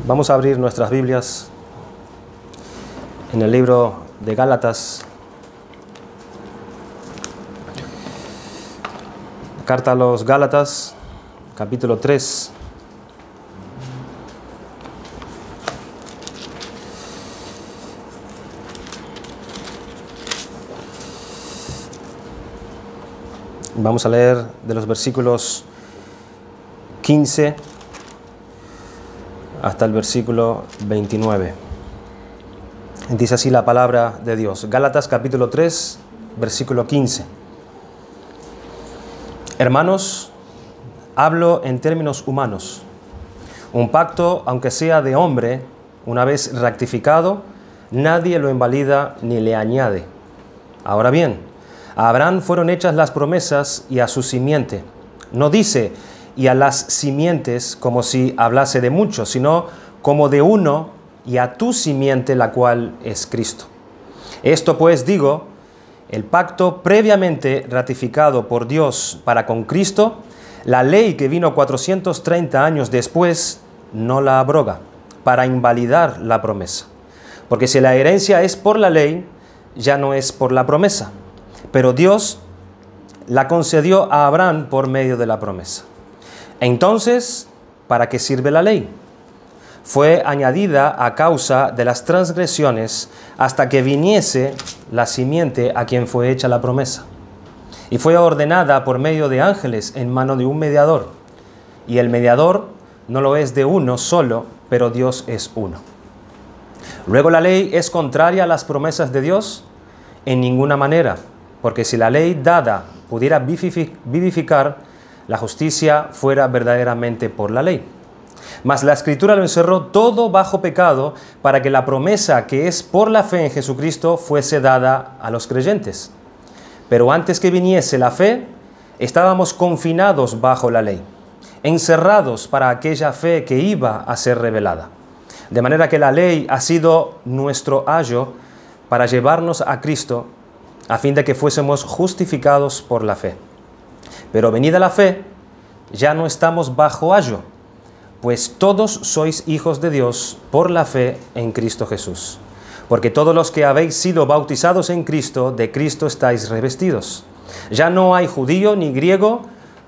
Vamos a abrir nuestras Biblias en el libro de Gálatas. Carta a los Gálatas, capítulo 3. Vamos a leer de los versículos 15 hasta el versículo 29. Dice así la palabra de Dios. Gálatas capítulo 3, versículo 15. Hermanos, hablo en términos humanos. Un pacto, aunque sea de hombre, una vez rectificado, nadie lo invalida ni le añade. Ahora bien, a Abraham fueron hechas las promesas y a su simiente. No dice y a las simientes como si hablase de muchos, sino como de uno y a tu simiente, la cual es Cristo. Esto pues digo, el pacto previamente ratificado por Dios para con Cristo, la ley que vino 430 años después, no la abroga, para invalidar la promesa. Porque si la herencia es por la ley, ya no es por la promesa. Pero Dios la concedió a Abraham por medio de la promesa. Entonces, ¿para qué sirve la ley? Fue añadida a causa de las transgresiones hasta que viniese la simiente a quien fue hecha la promesa. Y fue ordenada por medio de ángeles en mano de un mediador. Y el mediador no lo es de uno solo, pero Dios es uno. Luego, ¿la ley es contraria a las promesas de Dios? En ninguna manera, porque si la ley dada pudiera vivificar, la justicia fuera verdaderamente por la ley. Mas la Escritura lo encerró todo bajo pecado para que la promesa que es por la fe en Jesucristo fuese dada a los creyentes. Pero antes que viniese la fe, estábamos confinados bajo la ley, encerrados para aquella fe que iba a ser revelada. De manera que la ley ha sido nuestro ayo para llevarnos a Cristo, a fin de que fuésemos justificados por la fe. Pero venida la fe, ya no estamos bajo ayo, pues todos sois hijos de Dios por la fe en Cristo Jesús. Porque todos los que habéis sido bautizados en Cristo, de Cristo estáis revestidos. Ya no hay judío ni griego,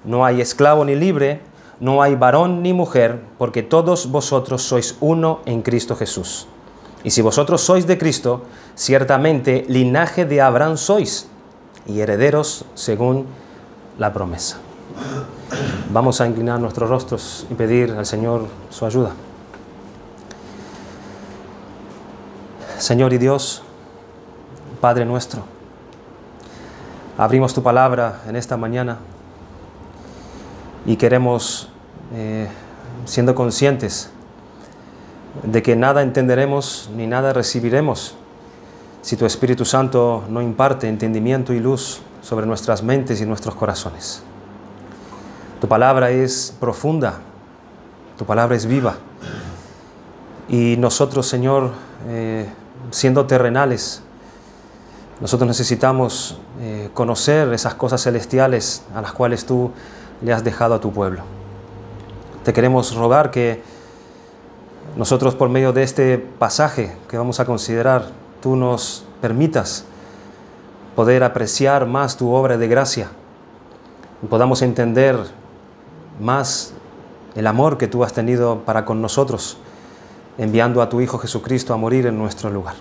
no hay esclavo ni libre, no hay varón ni mujer, porque todos vosotros sois uno en Cristo Jesús. Y si vosotros sois de Cristo, ciertamente linaje de Abraham sois, y herederos según la promesa. Vamos a inclinar nuestros rostros y pedir al Señor su ayuda. Señor y Dios, Padre nuestro, abrimos tu palabra en esta mañana y queremos, siendo conscientes de que nada entenderemos ni nada recibiremos si tu Espíritu Santo no imparte entendimiento y luz sobre nuestras mentes y nuestros corazones. Tu palabra es profunda, tu palabra es viva. Y nosotros, Señor, siendo terrenales, nosotros necesitamos conocer esas cosas celestiales a las cuales tú le has dejado a tu pueblo. Te queremos rogar que nosotros, por medio de este pasaje que vamos a considerar, tú nos permitas poder apreciar más tu obra de gracia y podamos entender más el amor que tú has tenido para con nosotros, enviando a tu Hijo Jesucristo a morir en nuestro lugar.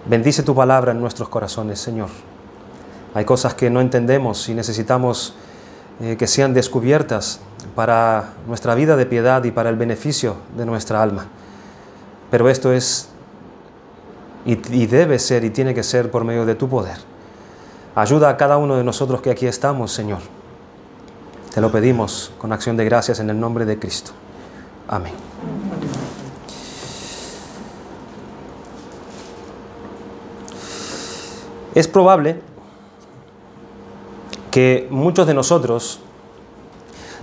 Bendice tu palabra en nuestros corazones, Señor. Hay cosas que no entendemos y necesitamos que sean descubiertas para nuestra vida de piedad y para el beneficio de nuestra alma. Pero esto es y debe ser y tiene que ser por medio de tu poder. Ayuda a cada uno de nosotros que aquí estamos, Señor. Te lo pedimos con acción de gracias en el nombre de Cristo. Amén. Es probable que muchos de nosotros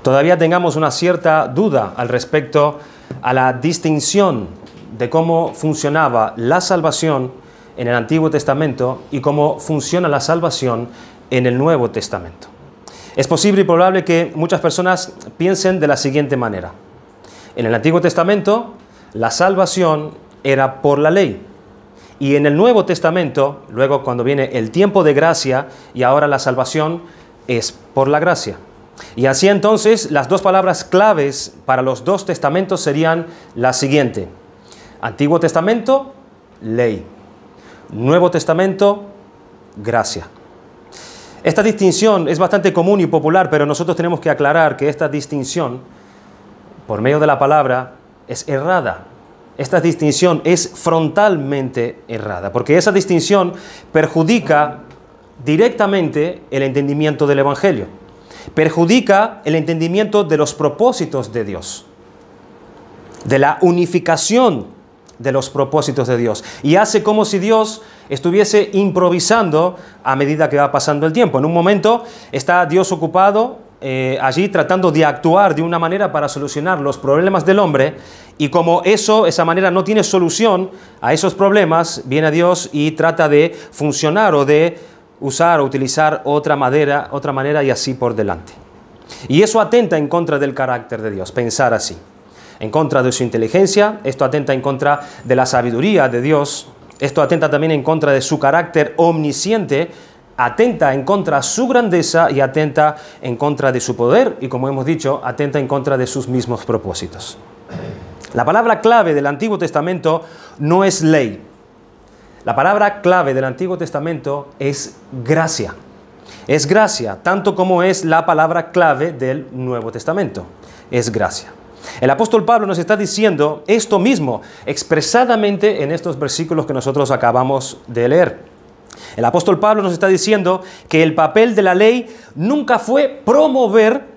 todavía tengamos una cierta duda al respecto a la distinción de cómo funcionaba la salvación en el Antiguo Testamento y cómo funciona la salvación en el Nuevo Testamento. Es posible y probable que muchas personas piensen de la siguiente manera. En el Antiguo Testamento, la salvación era por la ley. Y en el Nuevo Testamento, luego cuando viene el tiempo de gracia y ahora la salvación es por la gracia. Y así entonces las dos palabras claves para los dos testamentos serían la siguiente: Antiguo Testamento, ley; Nuevo Testamento, gracia. Esta distinción es bastante común y popular, pero nosotros tenemos que aclarar que esta distinción, por medio de la palabra, es errada. Esta distinción es frontalmente errada, porque esa distinción perjudica directamente el entendimiento del Evangelio, perjudica el entendimiento de los propósitos de Dios, de la unificación de los propósitos de Dios, y hace como si Dios estuviese improvisando a medida que va pasando el tiempo. En un momento está Dios ocupado allí tratando de actuar de una manera para solucionar los problemas del hombre, y como esa manera no tiene solución a esos problemas, viene Dios y trata de funcionar o de usar o utilizar otra manera y así por delante. Y eso atenta en contra del carácter de Dios, pensar así, en contra de su inteligencia. Esto atenta en contra de la sabiduría de Dios. Esto atenta también en contra de su carácter omnisciente, atenta en contra de su grandeza y atenta en contra de su poder, y como hemos dicho, atenta en contra de sus mismos propósitos. La palabra clave del Antiguo Testamento no es ley. La palabra clave del Antiguo Testamento es gracia. Es gracia, tanto como es la palabra clave del Nuevo Testamento. Es gracia. El apóstol Pablo nos está diciendo esto mismo expresadamente en estos versículos que nosotros acabamos de leer. El apóstol Pablo nos está diciendo que el papel de la ley nunca fue promover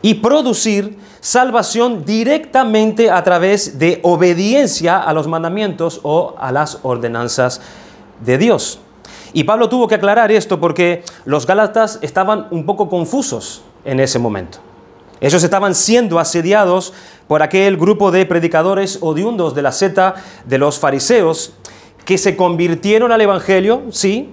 y producir salvación directamente a través de obediencia a los mandamientos o a las ordenanzas de Dios. Y Pablo tuvo que aclarar esto porque los gálatas estaban un poco confusos en ese momento. Ellos estaban siendo asediados por aquel grupo de predicadores oriundos de la secta de los fariseos, que se convirtieron al Evangelio, sí,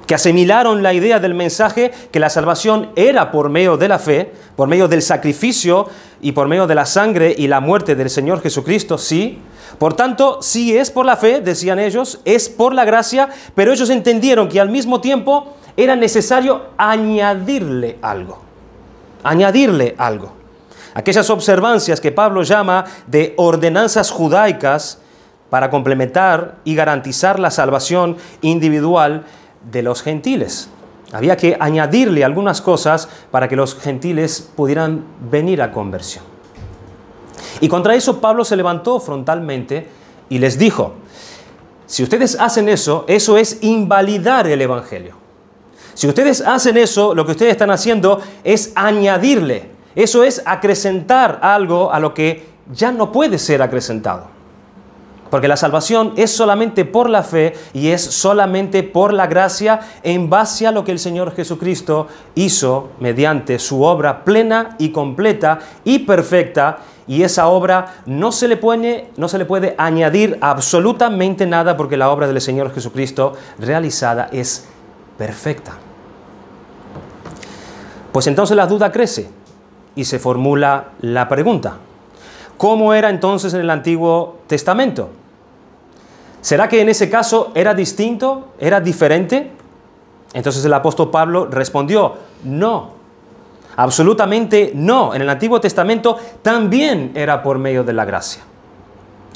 que asimilaron la idea del mensaje que la salvación era por medio de la fe, por medio del sacrificio y por medio de la sangre y la muerte del Señor Jesucristo, sí. Por tanto, sí es por la fe, decían ellos, es por la gracia, pero ellos entendieron que al mismo tiempo era necesario añadirle algo. Añadirle algo. Aquellas observancias que Pablo llama de ordenanzas judaicas para complementar y garantizar la salvación individual de los gentiles. Había que añadirle algunas cosas para que los gentiles pudieran venir a conversión. Y contra eso Pablo se levantó frontalmente y les dijo: si ustedes hacen eso, eso es invalidar el Evangelio. Si ustedes hacen eso, lo que ustedes están haciendo es añadirle. Eso es acrecentar algo a lo que ya no puede ser acrecentado. Porque la salvación es solamente por la fe y es solamente por la gracia en base a lo que el Señor Jesucristo hizo mediante su obra plena y completa y perfecta. Y esa obra no se le puede añadir absolutamente nada, porque la obra del Señor Jesucristo realizada es perfecta. Pues entonces la duda crece y se formula la pregunta: ¿cómo era entonces en el Antiguo Testamento? ¿Será que en ese caso era distinto? ¿Era diferente? Entonces el apóstol Pablo respondió: no, absolutamente no. En el Antiguo Testamento también era por medio de la gracia.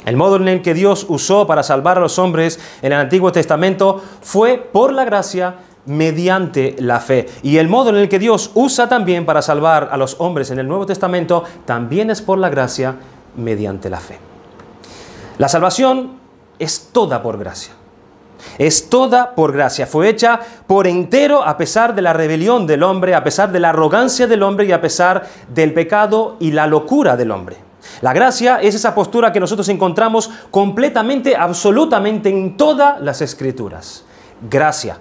El modo en el que Dios usó para salvar a los hombres en el Antiguo Testamento fue por la gracia mediante la fe. Y el modo en el que Dios usa también para salvar a los hombres en el Nuevo Testamento también es por la gracia mediante la fe. La salvación es toda por gracia. Es toda por gracia. Fue hecha por entero a pesar de la rebelión del hombre, a pesar de la arrogancia del hombre y a pesar del pecado y la locura del hombre. La gracia es esa postura que nosotros encontramos completamente, absolutamente en todas las Escrituras. Gracia.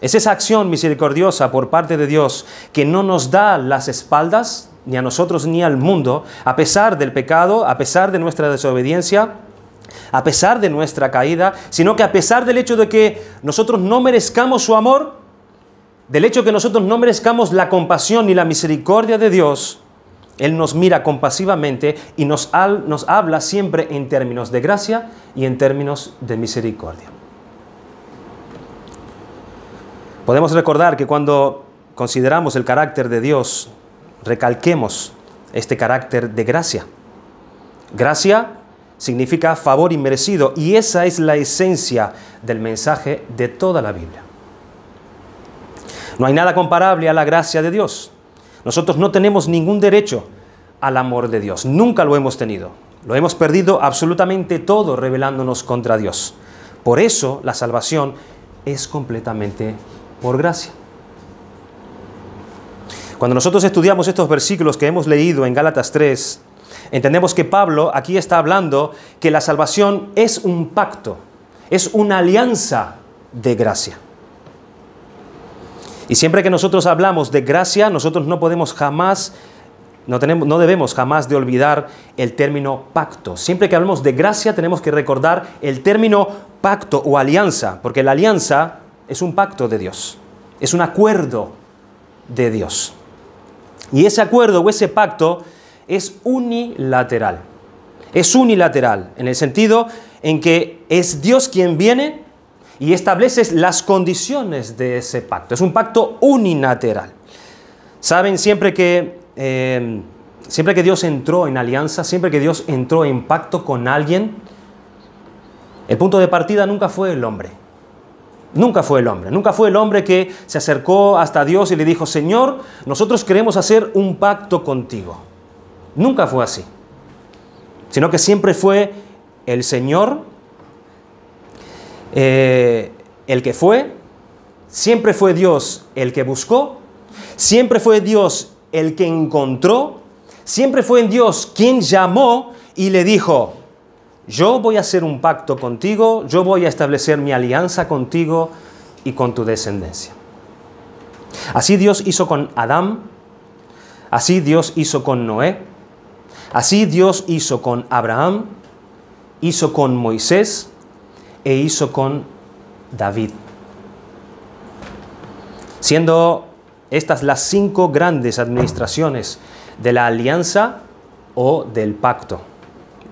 Es esa acción misericordiosa por parte de Dios que no nos da las espaldas, ni a nosotros ni al mundo, a pesar del pecado, a pesar de nuestra desobediencia, a pesar de nuestra caída, sino que a pesar del hecho de que nosotros no merezcamos su amor, del hecho de que nosotros no merezcamos la compasión ni la misericordia de Dios, Él nos mira compasivamente y nos habla siempre en términos de gracia y en términos de misericordia. Podemos recordar que cuando consideramos el carácter de Dios, recalquemos este carácter de gracia. Gracia significa favor inmerecido y esa es la esencia del mensaje de toda la Biblia. No hay nada comparable a la gracia de Dios. Nosotros no tenemos ningún derecho al amor de Dios. Nunca lo hemos tenido. Lo hemos perdido absolutamente todo rebelándonos contra Dios. Por eso la salvación es completamente por gracia. Cuando nosotros estudiamos estos versículos que hemos leído en Gálatas 3, entendemos que Pablo aquí está hablando que la salvación es un pacto, es una alianza de gracia. Y siempre que nosotros hablamos de gracia, nosotros no debemos jamás de olvidar el término pacto. Siempre que hablamos de gracia tenemos que recordar el término pacto o alianza, porque la alianza es un pacto de Dios, es un acuerdo de Dios. Y ese acuerdo o ese pacto es unilateral. Es unilateral en el sentido en que es Dios quien viene y establece las condiciones de ese pacto. Es un pacto unilateral. Saben, siempre que Dios entró en alianza, siempre que Dios entró en pacto con alguien, el punto de partida nunca fue el hombre. Nunca fue el hombre. Nunca fue el hombre que se acercó hasta Dios y le dijo: Señor, nosotros queremos hacer un pacto contigo. Nunca fue así. Sino que siempre fue el Señor el que fue, siempre fue Dios el que buscó, siempre fue Dios el que encontró, siempre fue Dios quien llamó y le dijo: yo voy a hacer un pacto contigo, yo voy a establecer mi alianza contigo y con tu descendencia. Así Dios hizo con Adán, así Dios hizo con Noé, así Dios hizo con Abraham, hizo con Moisés e hizo con David. Siendo estas las 5 grandes administraciones de la alianza o del pacto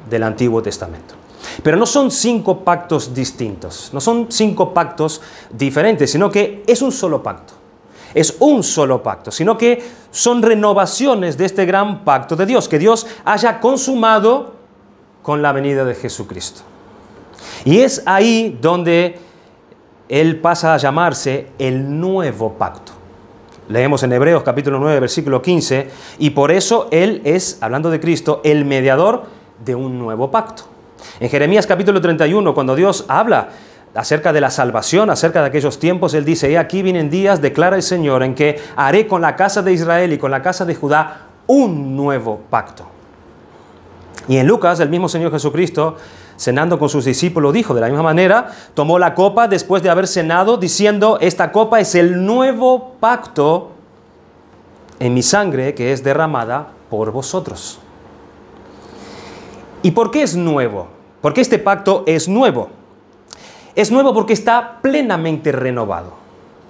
del Antiguo Testamento. Pero no son 5 pactos distintos, no son 5 pactos diferentes, sino que es un solo pacto. Es un solo pacto, sino que son renovaciones de este gran pacto de Dios, que Dios haya consumado con la venida de Jesucristo. Y es ahí donde Él pasa a llamarse el nuevo pacto. Leemos en Hebreos capítulo 9, versículo 15, y por eso Él es, hablando de Cristo, el mediador de un nuevo pacto. En Jeremías capítulo 31, cuando Dios habla acerca de la salvación, acerca de aquellos tiempos, Él dice: he aquí vienen días, declara el Señor, en que haré con la casa de Israel y con la casa de Judá un nuevo pacto. Y en Lucas, el mismo Señor Jesucristo, cenando con sus discípulos, dijo de la misma manera, tomó la copa después de haber cenado, diciendo: esta copa es el nuevo pacto en mi sangre que es derramada por vosotros. ¿Y por qué es nuevo? ¿Por qué este pacto es nuevo? Es nuevo porque está plenamente renovado.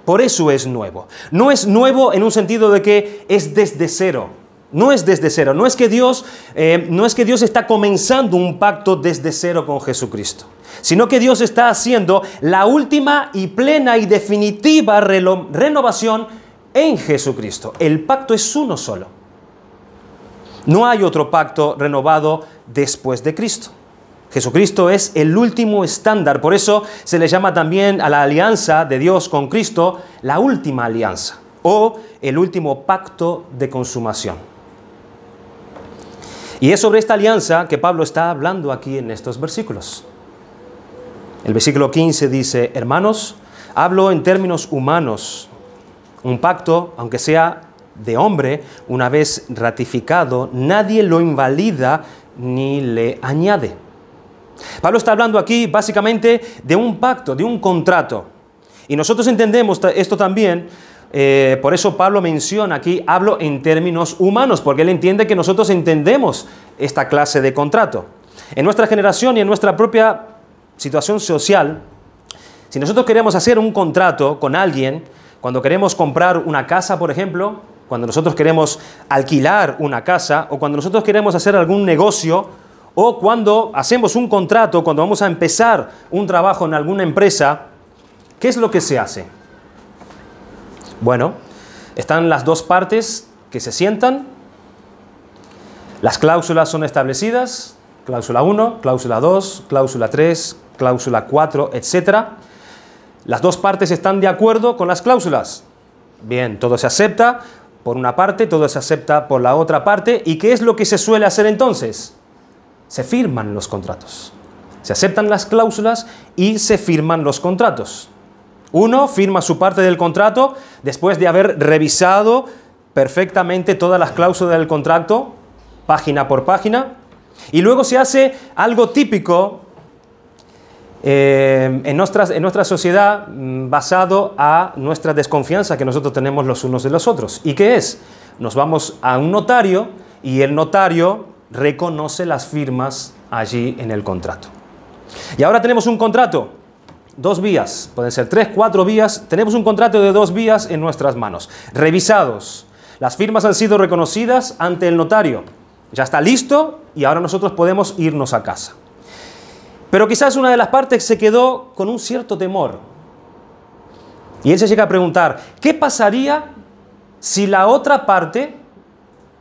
Por eso es nuevo. No es nuevo en un sentido de que es desde cero. No es desde cero. No es que Dios está comenzando un pacto desde cero con Jesucristo, sino que Dios está haciendo la última y plena y definitiva renovación en Jesucristo. El pacto es uno solo. No hay otro pacto renovado después de Cristo. Jesucristo es el último estándar. Por eso se le llama también a la alianza de Dios con Cristo la última alianza o el último pacto de consumación. Y es sobre esta alianza que Pablo está hablando aquí en estos versículos. El versículo 15 dice: hermanos, hablo en términos humanos. Un pacto, aunque sea de hombre, una vez ratificado, nadie lo invalida ni le añade. Pablo está hablando aquí básicamente de un pacto, de un contrato. Y nosotros entendemos esto también, por eso Pablo menciona aquí, hablo en términos humanos, porque él entiende que nosotros entendemos esta clase de contrato. En nuestra generación y en nuestra propia situación social, si nosotros queremos hacer un contrato con alguien, cuando queremos comprar una casa, por ejemplo, cuando nosotros queremos alquilar una casa o cuando nosotros queremos hacer algún negocio o cuando hacemos un contrato, cuando vamos a empezar un trabajo en alguna empresa, ¿qué es lo que se hace? Bueno, están las dos partes que se sientan, las cláusulas son establecidas, cláusula 1, cláusula 2, cláusula 3, cláusula 4, etc. Las dos partes están de acuerdo con las cláusulas. Bien, todo se acepta por una parte, todo se acepta por la otra parte. ¿Y qué es lo que se suele hacer entonces? Se firman los contratos. Se aceptan las cláusulas y se firman los contratos. Uno firma su parte del contrato después de haber revisado perfectamente todas las cláusulas del contrato, página por página, y luego se hace algo típico en nuestra sociedad basado a nuestra desconfianza que nosotros tenemos los unos de los otros. ¿Y qué es? Nos vamos a un notario y el notario reconoce las firmas allí en el contrato. Y ahora tenemos un contrato, 2 vías, pueden ser 3, 4 vías, tenemos un contrato de 2 vías en nuestras manos, revisados. Las firmas han sido reconocidas ante el notario, ya está listo y ahora nosotros podemos irnos a casa. Pero quizás una de las partes se quedó con un cierto temor. Y él se llega a preguntar, ¿qué pasaría si la otra parte,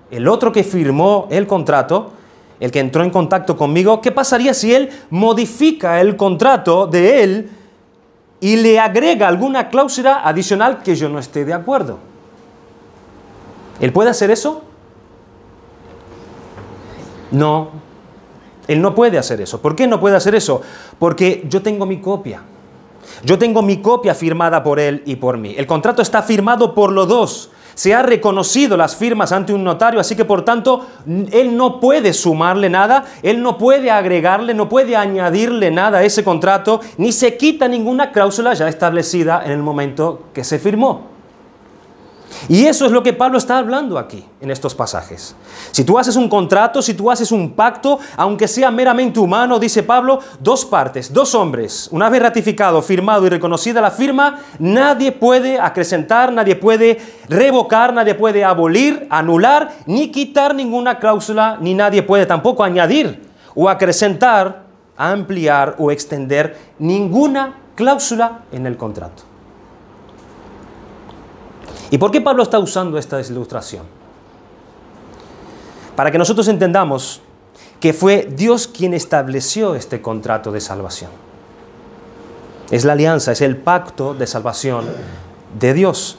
el otro que firmó el contrato, el que entró en contacto conmigo, qué pasaría si él modifica el contrato de él y le agrega alguna cláusula adicional que yo no esté de acuerdo? ¿Él puede hacer eso? No, él no puede hacer eso. ¿Por qué no puede hacer eso? Porque yo tengo mi copia. Yo tengo mi copia firmada por él y por mí. El contrato está firmado por los dos. Se ha reconocido las firmas ante un notario, así que por tanto, él no puede sumarle nada, él no puede agregarle, no puede añadirle nada a ese contrato, ni se quita ninguna cláusula ya establecida en el momento que se firmó. Y eso es lo que Pablo está hablando aquí, en estos pasajes. Si tú haces un contrato, si tú haces un pacto, aunque sea meramente humano, dice Pablo, 2 partes, 2 hombres, una vez ratificado, firmado y reconocida la firma, nadie puede acrecentar, nadie puede revocar, nadie puede abolir, anular, ni quitar ninguna cláusula, ni nadie puede tampoco añadir o acrecentar, ampliar o extender ninguna cláusula en el contrato. ¿Y por qué Pablo está usando esta ilustración? Para que nosotros entendamos que fue Dios quien estableció este contrato de salvación. Es la alianza, es el pacto de salvación de Dios.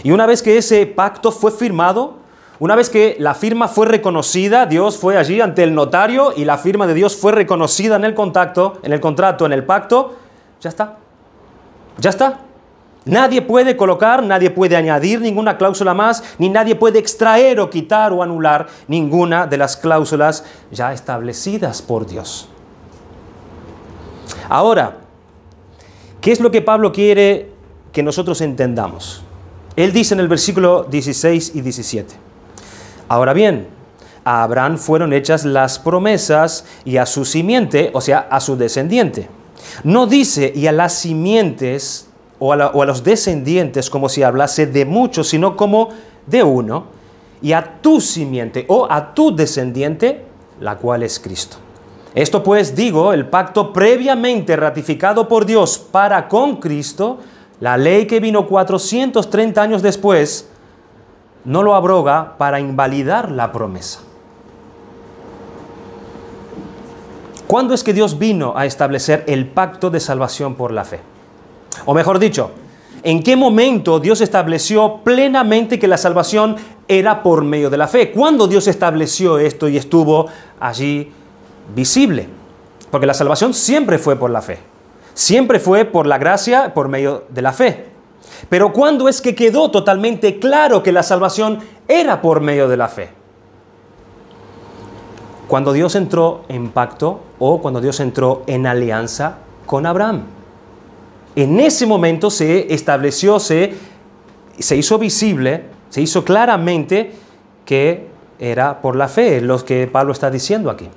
Y una vez que ese pacto fue firmado, una vez que la firma fue reconocida, Dios fue allí ante el notario y la firma de Dios fue reconocida en el contrato, en el pacto, ya está. Ya está. Nadie puede colocar, nadie puede añadir ninguna cláusula más, ni nadie puede extraer o quitar o anular ninguna de las cláusulas ya establecidas por Dios. Ahora, ¿qué es lo que Pablo quiere que nosotros entendamos? Él dice en el versículo 16 y 17, ahora bien, a Abraham fueron hechas las promesas y a su simiente, o sea, a su descendiente. No dice y a las simientes o a los descendientes como si hablase de muchos, sino como de uno, y a tu simiente o a tu descendiente, la cual es Cristo. Esto pues digo, el pacto previamente ratificado por Dios para con Cristo, la ley que vino 430 años después, no lo abroga para invalidar la promesa. ¿Cuándo es que Dios vino a establecer el pacto de salvación por la fe? O mejor dicho, ¿en qué momento Dios estableció plenamente que la salvación era por medio de la fe? ¿Cuándo Dios estableció esto y estuvo allí visible? Porque la salvación siempre fue por la fe. Siempre fue por la gracia, por medio de la fe. Pero ¿cuándo es que quedó totalmente claro que la salvación era por medio de la fe? Cuando Dios entró en pacto o cuando Dios entró en alianza con Abraham. En ese momento se estableció, se hizo visible, se hizo claramente que era por la fe, lo que Pablo está diciendo aquí.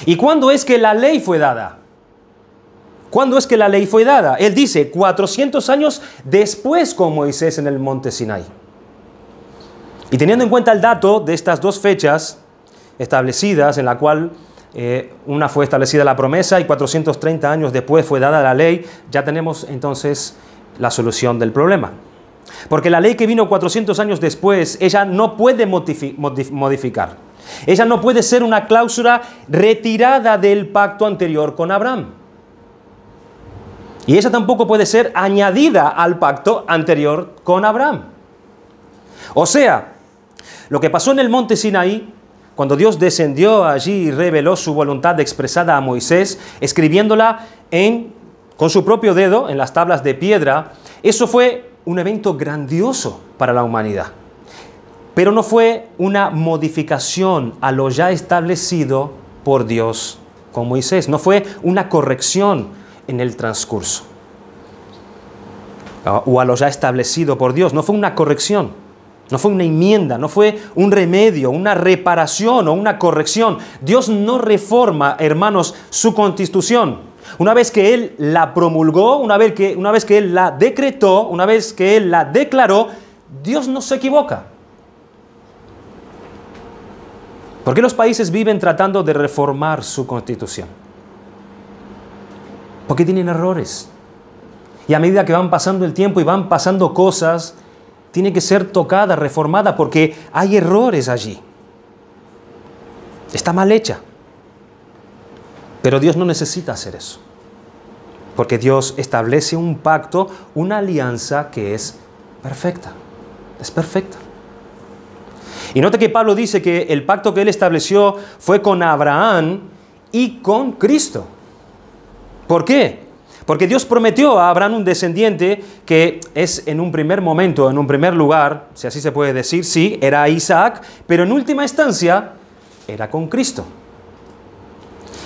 ¿Y cuándo es que la ley fue dada? ¿Cuándo es que la ley fue dada? Él dice 400 años después con Moisés en el monte Sinai. Y teniendo en cuenta el dato de estas dos fechas establecidas, en la cual una fue establecida la promesa y 430 años después fue dada la ley, ya tenemos entonces la solución del problema. Porque la ley que vino 400 años después, ella no puede modificar. Ella no puede ser una cláusula retirada del pacto anterior con Abraham. Y ella tampoco puede ser añadida al pacto anterior con Abraham. O sea, lo que pasó en el monte Sinaí, cuando Dios descendió allí y reveló su voluntad expresada a Moisés, escribiéndola con su propio dedo en las tablas de piedra, eso fue un evento grandioso para la humanidad. Pero no fue una modificación a lo ya establecido por Dios con Moisés. No fue una corrección en el transcurso. O a lo ya establecido por Dios. No fue una corrección. No fue una enmienda. No fue un remedio, una reparación o una corrección. Dios no reforma, hermanos, su constitución. Una vez que Él la promulgó, una vez que Él la decretó, una vez que Él la declaró, Dios no se equivoca. ¿Por qué los países viven tratando de reformar su constitución? Porque tienen errores. Y a medida que van pasando el tiempo y van pasando cosas, tiene que ser tocada, reformada, porque hay errores allí. Está mal hecha. Pero Dios no necesita hacer eso. Porque Dios establece un pacto, una alianza que es perfecta. Es perfecta. Y note que Pablo dice que el pacto que él estableció fue con Abraham y con Cristo. ¿Por qué? Porque Dios prometió a Abraham un descendiente que es en un primer momento, en un primer lugar, si así se puede decir, sí, era Isaac, pero en última instancia era con Cristo.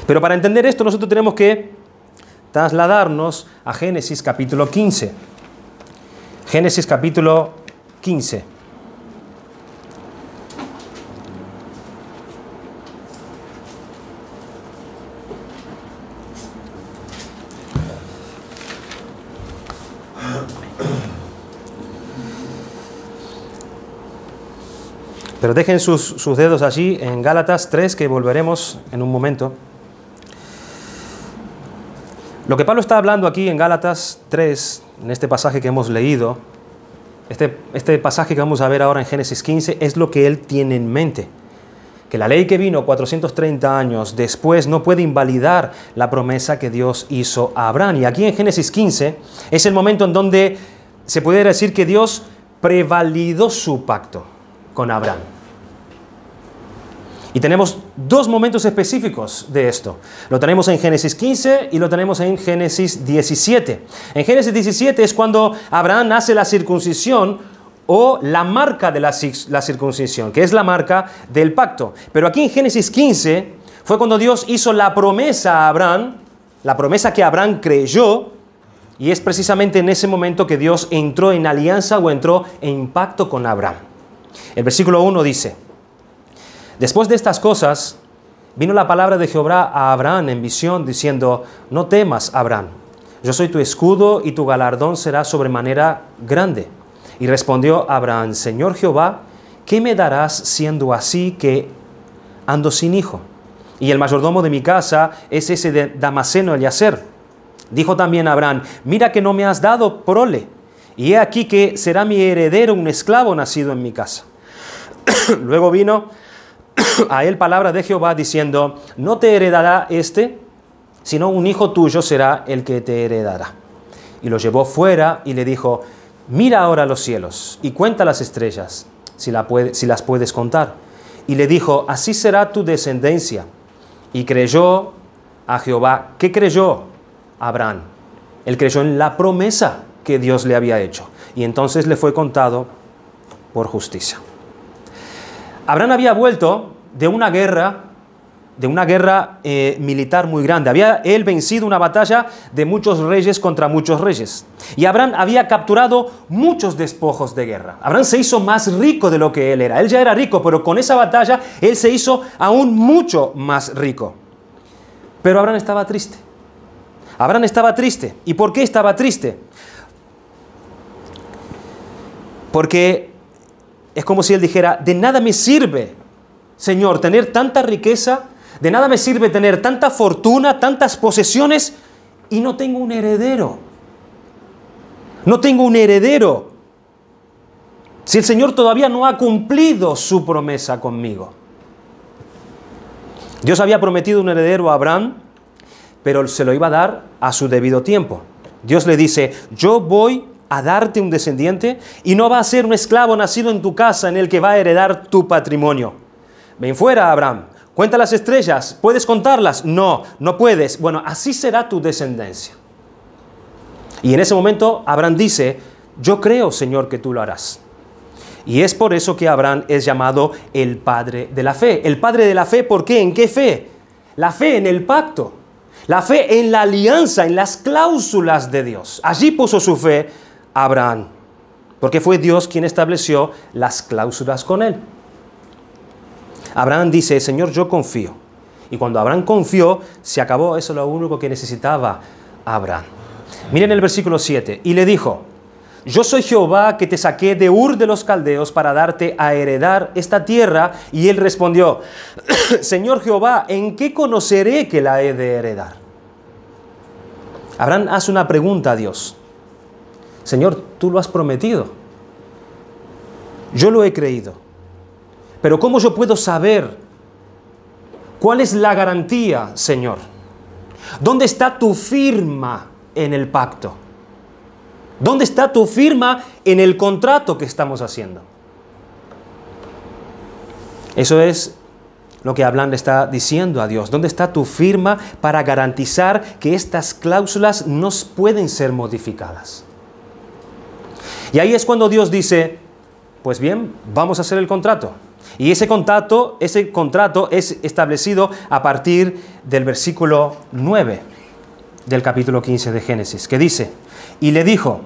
Pero para entender esto nosotros tenemos que trasladarnos a Génesis capítulo 15. Génesis capítulo 15. Pero dejen sus dedos allí en Gálatas 3, que volveremos en un momento. Lo que Pablo está hablando aquí en Gálatas 3, en este pasaje que hemos leído, este pasaje que vamos a ver ahora en Génesis 15, es lo que él tiene en mente. Que la ley que vino 430 años después no puede invalidar la promesa que Dios hizo a Abraham. Y aquí en Génesis 15 es el momento en donde se puede decir que Dios prevalidó su pacto con Abraham. Y tenemos dos momentos específicos de esto. Lo tenemos en Génesis 15 y lo tenemos en Génesis 17. En Génesis 17 es cuando Abraham hace la circuncisión o la marca de la circuncisión, que es la marca del pacto. Pero aquí en Génesis 15 fue cuando Dios hizo la promesa a Abraham, la promesa que Abraham creyó, y es precisamente en ese momento que Dios entró en alianza o entró en pacto con Abraham. El versículo 1 dice: después de estas cosas, vino la palabra de Jehová a Abraham en visión, diciendo: no temas, Abraham, yo soy tu escudo y tu galardón será sobremanera grande. Y respondió Abraham: Señor Jehová, ¿qué me darás siendo así que ando sin hijo? Y el mayordomo de mi casa es ese de Damaseno Eliezer. Dijo también Abraham: mira que no me has dado prole, y he aquí que será mi heredero un esclavo nacido en mi casa. Luego vino a él palabra de Jehová diciendo: no te heredará este, sino un hijo tuyo será el que te heredará. Y lo llevó fuera y le dijo: mira ahora los cielos y cuenta las estrellas, si las puedes contar. Y le dijo: así será tu descendencia. Y creyó a Jehová. ¿Qué creyó Abraham? Él creyó en la promesa que Dios le había hecho. Y entonces le fue contado por justicia. Abraham había vuelto de una guerra militar muy grande. Había él vencido una batalla de muchos reyes contra muchos reyes. Y Abraham había capturado muchos despojos de guerra. Abraham se hizo más rico de lo que él era. Él ya era rico, pero con esa batalla él se hizo aún mucho más rico. Pero Abraham estaba triste. Abraham estaba triste. ¿Y por qué estaba triste? Porque es como si él dijera, de nada me sirve, Señor, tener tanta riqueza, de nada me sirve tener tanta fortuna, tantas posesiones, y no tengo un heredero. No tengo un heredero. Si el Señor todavía no ha cumplido su promesa conmigo. Dios había prometido un heredero a Abraham, pero se lo iba a dar a su debido tiempo. Dios le dice, yo voy a darte un descendiente y no va a ser un esclavo nacido en tu casa en el que va a heredar tu patrimonio. Ven fuera, Abraham, cuenta las estrellas, ¿puedes contarlas? No, no puedes. Bueno, así será tu descendencia. Y en ese momento Abraham dice, yo creo, Señor, que tú lo harás. Y es por eso que Abraham es llamado el padre de la fe. El padre de la fe, ¿por qué? ¿En qué fe? La fe en el pacto. La fe en la alianza, en las cláusulas de Dios. Allí puso su fe Abraham, porque fue Dios quien estableció las cláusulas con él. Abraham dice, Señor, yo confío. Y cuando Abraham confió, se acabó. Eso es lo único que necesitaba Abraham. Miren el versículo 7. Y le dijo, yo soy Jehová que te saqué de Ur de los Caldeos para darte a heredar esta tierra. Y él respondió, Señor Jehová, ¿en qué conoceré que la he de heredar? Abraham hace una pregunta a Dios. Señor, tú lo has prometido. Yo lo he creído. Pero ¿cómo yo puedo saber cuál es la garantía, Señor? ¿Dónde está tu firma en el pacto? ¿Dónde está tu firma en el contrato que estamos haciendo? Eso es lo que Abraham le está diciendo a Dios. ¿Dónde está tu firma para garantizar que estas cláusulas no pueden ser modificadas? Y ahí es cuando Dios dice, pues bien, vamos a hacer el contrato. Y ese contrato es establecido a partir del versículo 9 del capítulo 15 de Génesis, que dice, y le dijo,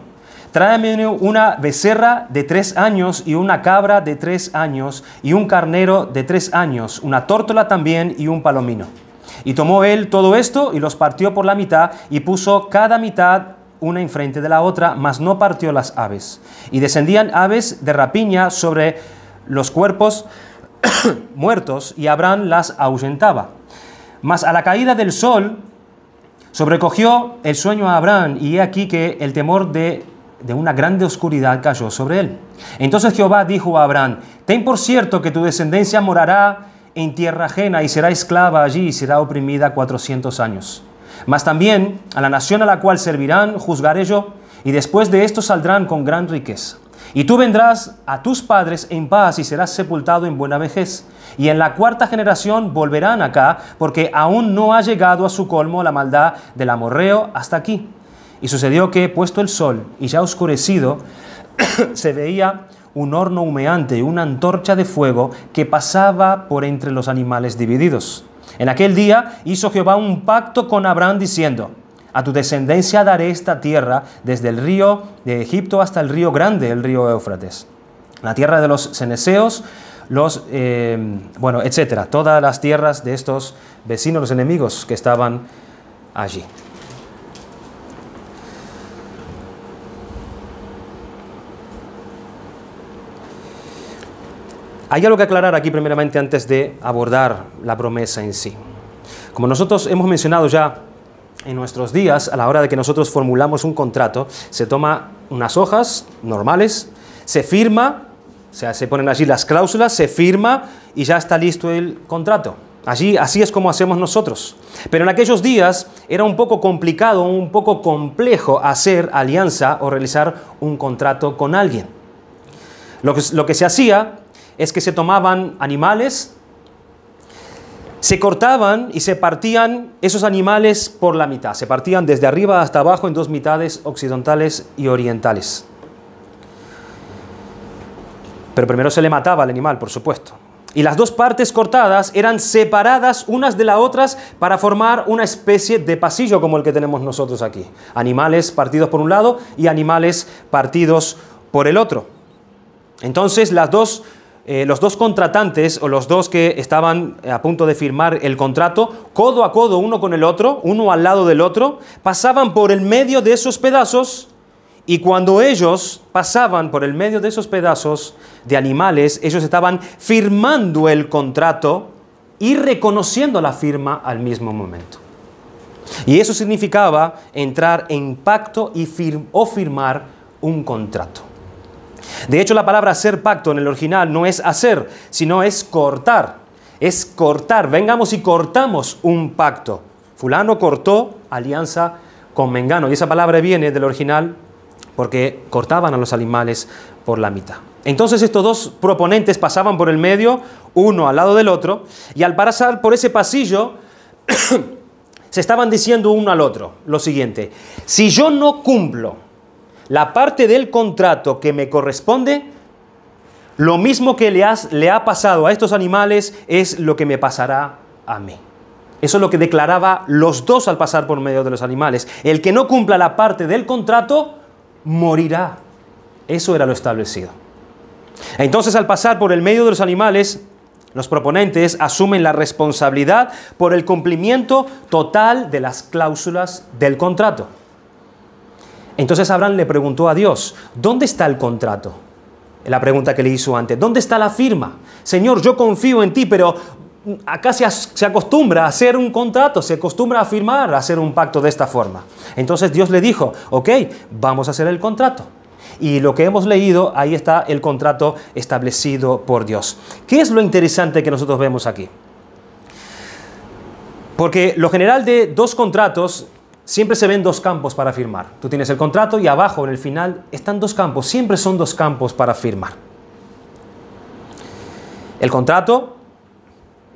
tráeme una becerra de 3 años y una cabra de 3 años y un carnero de 3 años, una tórtola también y un palomino. Y tomó él todo esto y los partió por la mitad y puso cada mitad una enfrente de la otra, mas no partió las aves. Y descendían aves de rapiña sobre los cuerpos muertos y Abraham las ahuyentaba. Mas a la caída del sol sobrecogió el sueño a Abraham y he aquí que el temor de una grande oscuridad cayó sobre él. Entonces Jehová dijo a Abraham, ten por cierto que tu descendencia morará en tierra ajena y será esclava allí y será oprimida 400 años. Mas también a la nación a la cual servirán juzgaré yo, y después de esto saldrán con gran riqueza. Y tú vendrás a tus padres en paz y serás sepultado en buena vejez. Y en la 4ª generación volverán acá, porque aún no ha llegado a su colmo la maldad del amorreo hasta aquí. Y sucedió que, puesto el sol y ya oscurecido, se veía un horno humeante y una antorcha de fuego que pasaba por entre los animales divididos. En aquel día hizo Jehová un pacto con Abraham diciendo, a tu descendencia daré esta tierra desde el río de Egipto hasta el río grande, el río Éufrates, la tierra de los ceneseos, etcétera, todas las tierras de estos vecinos, los enemigos que estaban allí. Hay algo que aclarar aquí primeramente antes de abordar la promesa en sí. Como nosotros hemos mencionado ya en nuestros días, a la hora de que nosotros formulamos un contrato, se toma unas hojas normales, se firma, o sea, se ponen allí las cláusulas, se firma y ya está listo el contrato. Así es como hacemos nosotros. Pero en aquellos días era un poco complicado, un poco complejo hacer alianza o realizar un contrato con alguien. Lo que se hacía es que se tomaban animales, se cortaban y se partían esos animales por la mitad. Se partían desde arriba hasta abajo en 2 mitades occidentales y orientales. Pero primero se le mataba al animal, por supuesto. Y las 2 partes cortadas eran separadas unas de las otras para formar una especie de pasillo como el que tenemos nosotros aquí. Animales partidos por un lado y animales partidos por el otro. Entonces los dos contratantes o los dos que estaban a punto de firmar el contrato, codo a codo uno con el otro, uno al lado del otro, pasaban por el medio de esos pedazos Y cuando ellos pasaban por el medio de esos pedazos de animales, ellos estaban firmando el contrato y reconociendo la firma al mismo momento. Y eso significaba entrar en pacto o firmar un contrato. De hecho, la palabra hacer pacto en el original no es hacer, sino es cortar. Es cortar. Vengamos y cortamos un pacto. Fulano cortó alianza con Mengano. Y esa palabra viene del original porque cortaban a los animales por la mitad. Entonces estos dos proponentes pasaban por el medio, uno al lado del otro, y al pasar por ese pasillo se estaban diciendo uno al otro lo siguiente: si yo no cumplo la parte del contrato que me corresponde, lo mismo que le ha pasado a estos animales es lo que me pasará a mí. Eso es lo que declaraba los dos al pasar por medio de los animales. El que no cumpla la parte del contrato morirá. Eso era lo establecido. Entonces, al pasar por el medio de los animales, los proponentes asumen la responsabilidad por el cumplimiento total de las cláusulas del contrato. Entonces Abraham le preguntó a Dios: ¿dónde está el contrato? La pregunta que le hizo antes: ¿dónde está la firma? Señor, yo confío en ti, pero acá se acostumbra a hacer un contrato, se acostumbra a firmar, a hacer un pacto de esta forma. Entonces Dios le dijo: ok, vamos a hacer el contrato. Y lo que hemos leído, ahí está el contrato establecido por Dios. ¿Qué es lo interesante que nosotros vemos aquí? Porque lo general de dos contratos, siempre se ven dos campos para firmar. Tú tienes el contrato y abajo, en el final, están dos campos. Siempre son dos campos para firmar. El contrato,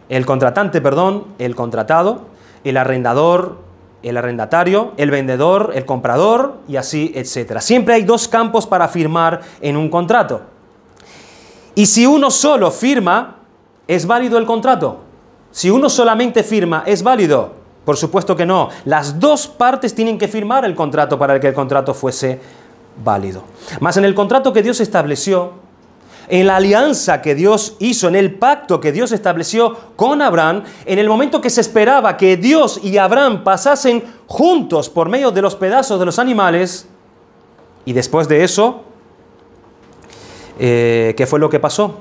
el contratante, el contratado, el arrendador, el arrendatario, el vendedor, el comprador y así, etc. Siempre hay dos campos para firmar en un contrato. Y si uno solo firma, ¿es válido el contrato? Si uno solamente firma, ¿es válido? Por supuesto que no. Las dos partes tienen que firmar el contrato para que el contrato fuese válido. Mas en el contrato que Dios estableció, en la alianza que Dios hizo, en el pacto que Dios estableció con Abraham, en el momento que se esperaba que Dios y Abraham pasasen juntos por medio de los pedazos de los animales, y después de eso, ¿qué fue lo que pasó?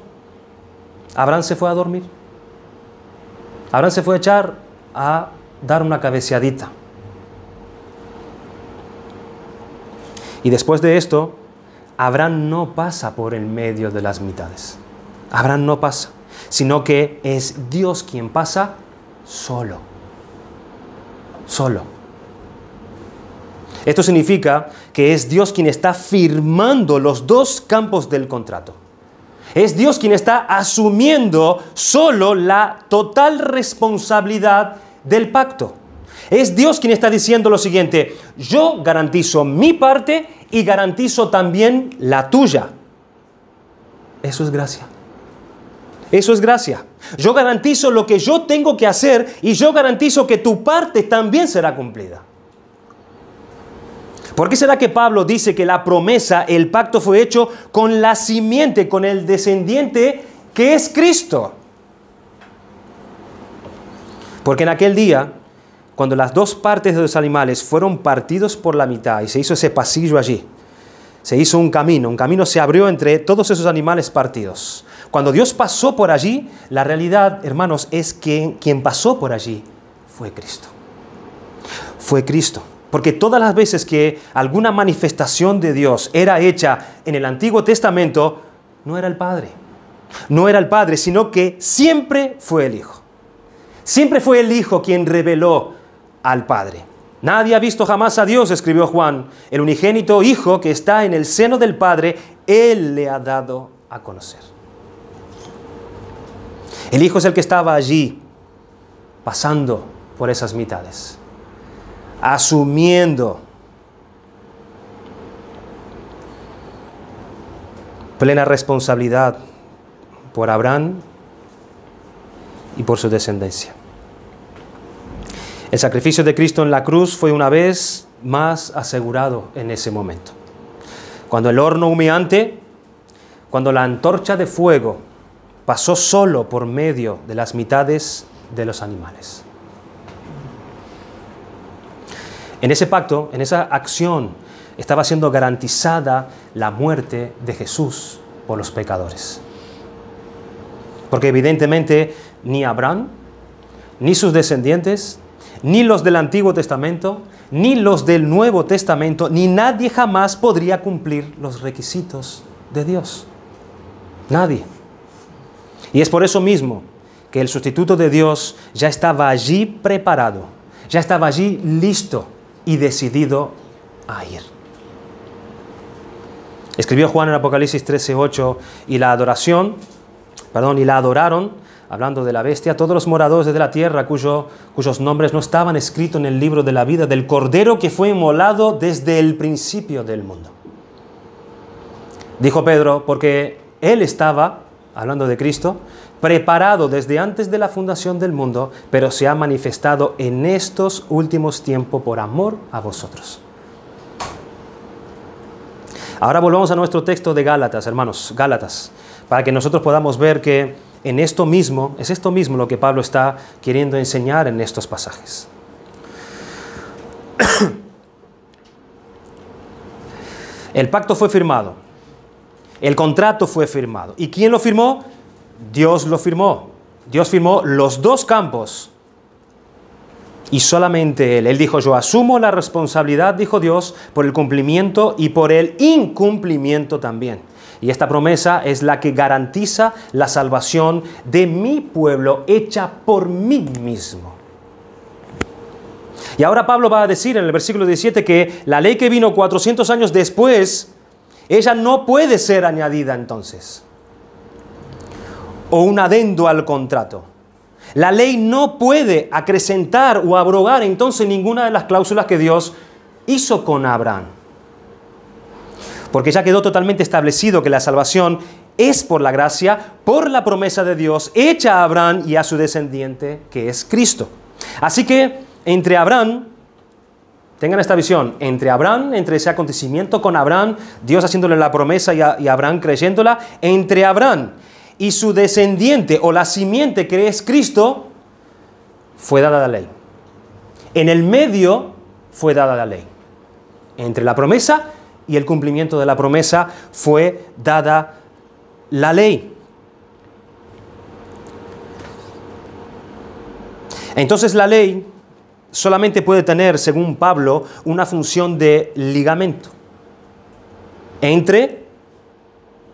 Abraham se fue a dormir. Abraham se fue a echar a dar una cabeceadita. Y después de esto, Abraham no pasa por el medio de las mitades. Abraham no pasa, sino que es Dios quien pasa solo. Solo. Esto significa que es Dios quien está firmando los dos campos del contrato. Es Dios quien está asumiendo solo la total responsabilidad del pacto. Es Dios quien está diciendo lo siguiente: yo garantizo mi parte y garantizo también la tuya. Eso es gracia. Eso es gracia. Yo garantizo lo que yo tengo que hacer y yo garantizo que tu parte también será cumplida. ¿Por qué será que Pablo dice que la promesa, el pacto fue hecho con la simiente, con el descendiente que es Cristo? Porque en aquel día, cuando las dos partes de los animales fueron partidos por la mitad y se hizo ese pasillo allí, se hizo un camino se abrió entre todos esos animales partidos. Cuando Dios pasó por allí, la realidad, hermanos, es que quien pasó por allí fue Cristo. Fue Cristo. Porque todas las veces que alguna manifestación de Dios era hecha en el Antiguo Testamento, no era el Padre. No era el Padre, sino que siempre fue el Hijo. Siempre fue el Hijo quien reveló al Padre. Nadie ha visto jamás a Dios, escribió Juan. El unigénito Hijo que está en el seno del Padre, Él le ha dado a conocer. El Hijo es el que estaba allí, pasando por esas mitades, asumiendo plena responsabilidad por Abraham y por su descendencia. El sacrificio de Cristo en la cruz fue una vez más asegurado en ese momento. Cuando el horno humeante, cuando la antorcha de fuego pasó solo por medio de las mitades de los animales. En ese pacto, en esa acción estaba siendo garantizada la muerte de Jesús por los pecadores. Porque evidentemente ni Abraham, ni sus descendientes, ni los del Antiguo Testamento, ni los del Nuevo Testamento, ni nadie jamás podría cumplir los requisitos de Dios. Nadie. Y es por eso mismo que el sustituto de Dios ya estaba allí preparado, ya estaba allí listo y decidido a ir. Escribió Juan en Apocalipsis 13:8, y la adoraron, hablando de la bestia, todos los moradores de la tierra cuyos nombres no estaban escritos en el libro de la vida del Cordero que fue inmolado desde el principio del mundo. Dijo Pedro, porque Él estaba, hablando de Cristo, preparado desde antes de la fundación del mundo, pero se ha manifestado en estos últimos tiempos por amor a vosotros. Ahora volvamos a nuestro texto de Gálatas, hermanos, Gálatas, para que nosotros podamos ver que es esto mismo lo que Pablo está queriendo enseñar en estos pasajes. El pacto fue firmado, el contrato fue firmado. ¿Y quién lo firmó? Dios lo firmó. Dios firmó los dos campos. Y solamente Él. Él dijo, yo asumo la responsabilidad, dijo Dios, por el cumplimiento y por el incumplimiento también. Y esta promesa es la que garantiza la salvación de mi pueblo hecha por mí mismo. Y ahora Pablo va a decir en el versículo 17 que la ley que vino 400 años después, ella no puede ser añadida entonces, o un adendo al contrato. La ley no puede acrecentar o abrogar entonces ninguna de las cláusulas que Dios hizo con Abraham. Porque ya quedó totalmente establecido que la salvación es por la gracia, por la promesa de Dios, hecha a Abraham y a su descendiente, que es Cristo. Así que entre Abraham, tengan esta visión, entre ese acontecimiento con Abraham, Dios haciéndole la promesa y Abraham creyéndola, entre Abraham y su descendiente o la simiente que es Cristo, fue dada la ley. En el medio fue dada la ley. Entre la promesa y el cumplimiento de la promesa fue dada la ley. Entonces la ley solamente puede tener, según Pablo, una función de ligamento entre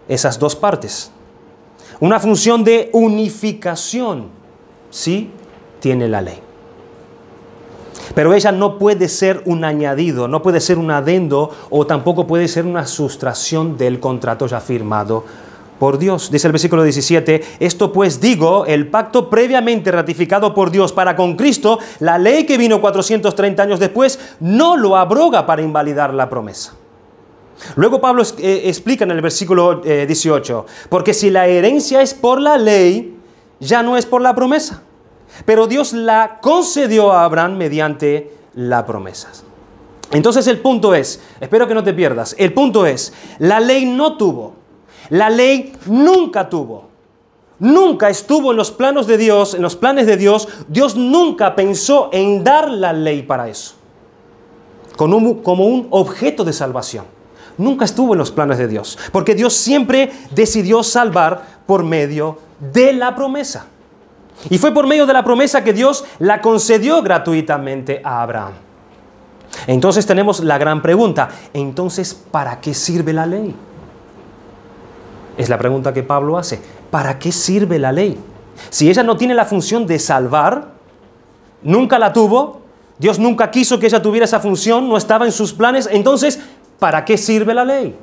esas dos partes. Una función de unificación, sí, tiene la ley. Pero ella no puede ser un añadido, no puede ser un adendo o tampoco puede ser una sustracción del contrato ya firmado por Dios. Dice el versículo 17, esto pues digo, el pacto previamente ratificado por Dios para con Cristo, la ley que vino 430 años después, no lo abroga para invalidar la promesa. Luego Pablo explica en el versículo 18, porque si la herencia es por la ley, ya no es por la promesa, pero Dios la concedió a Abraham mediante la promesa. Entonces el punto es, espero que no te pierdas, el punto es, la ley no tuvo, la ley nunca tuvo, nunca estuvo en los planos de Dios, en los planes de Dios, Dios nunca pensó en dar la ley para eso, como un objeto de salvación. Nunca estuvo en los planes de Dios, porque Dios siempre decidió salvar por medio de la promesa. Y fue por medio de la promesa que Dios la concedió gratuitamente a Abraham. Entonces tenemos la gran pregunta, entonces, ¿para qué sirve la ley? Es la pregunta que Pablo hace. ¿Para qué sirve la ley? Si ella no tiene la función de salvar, nunca la tuvo, Dios nunca quiso que ella tuviera esa función, no estaba en sus planes, entonces, ¿para qué sirve la ley?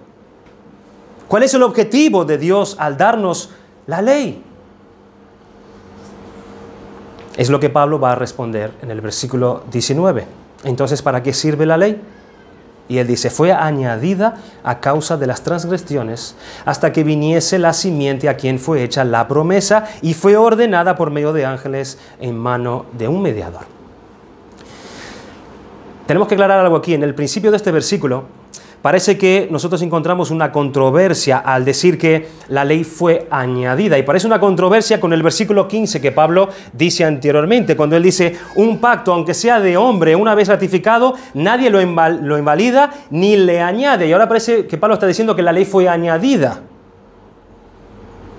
¿Cuál es el objetivo de Dios al darnos la ley? Es lo que Pablo va a responder en el versículo 19. Entonces, ¿para qué sirve la ley? Y él dice, fue añadida a causa de las transgresiones hasta que viniese la simiente a quien fue hecha la promesa y fue ordenada por medio de ángeles en mano de un mediador. Tenemos que aclarar algo aquí. En el principio de este versículo, parece que nosotros encontramos una controversia al decir que la ley fue añadida. Y parece una controversia con el versículo 15 que Pablo dice anteriormente, cuando él dice, un pacto, aunque sea de hombre, una vez ratificado, nadie lo invalida ni le añade. Y ahora parece que Pablo está diciendo que la ley fue añadida.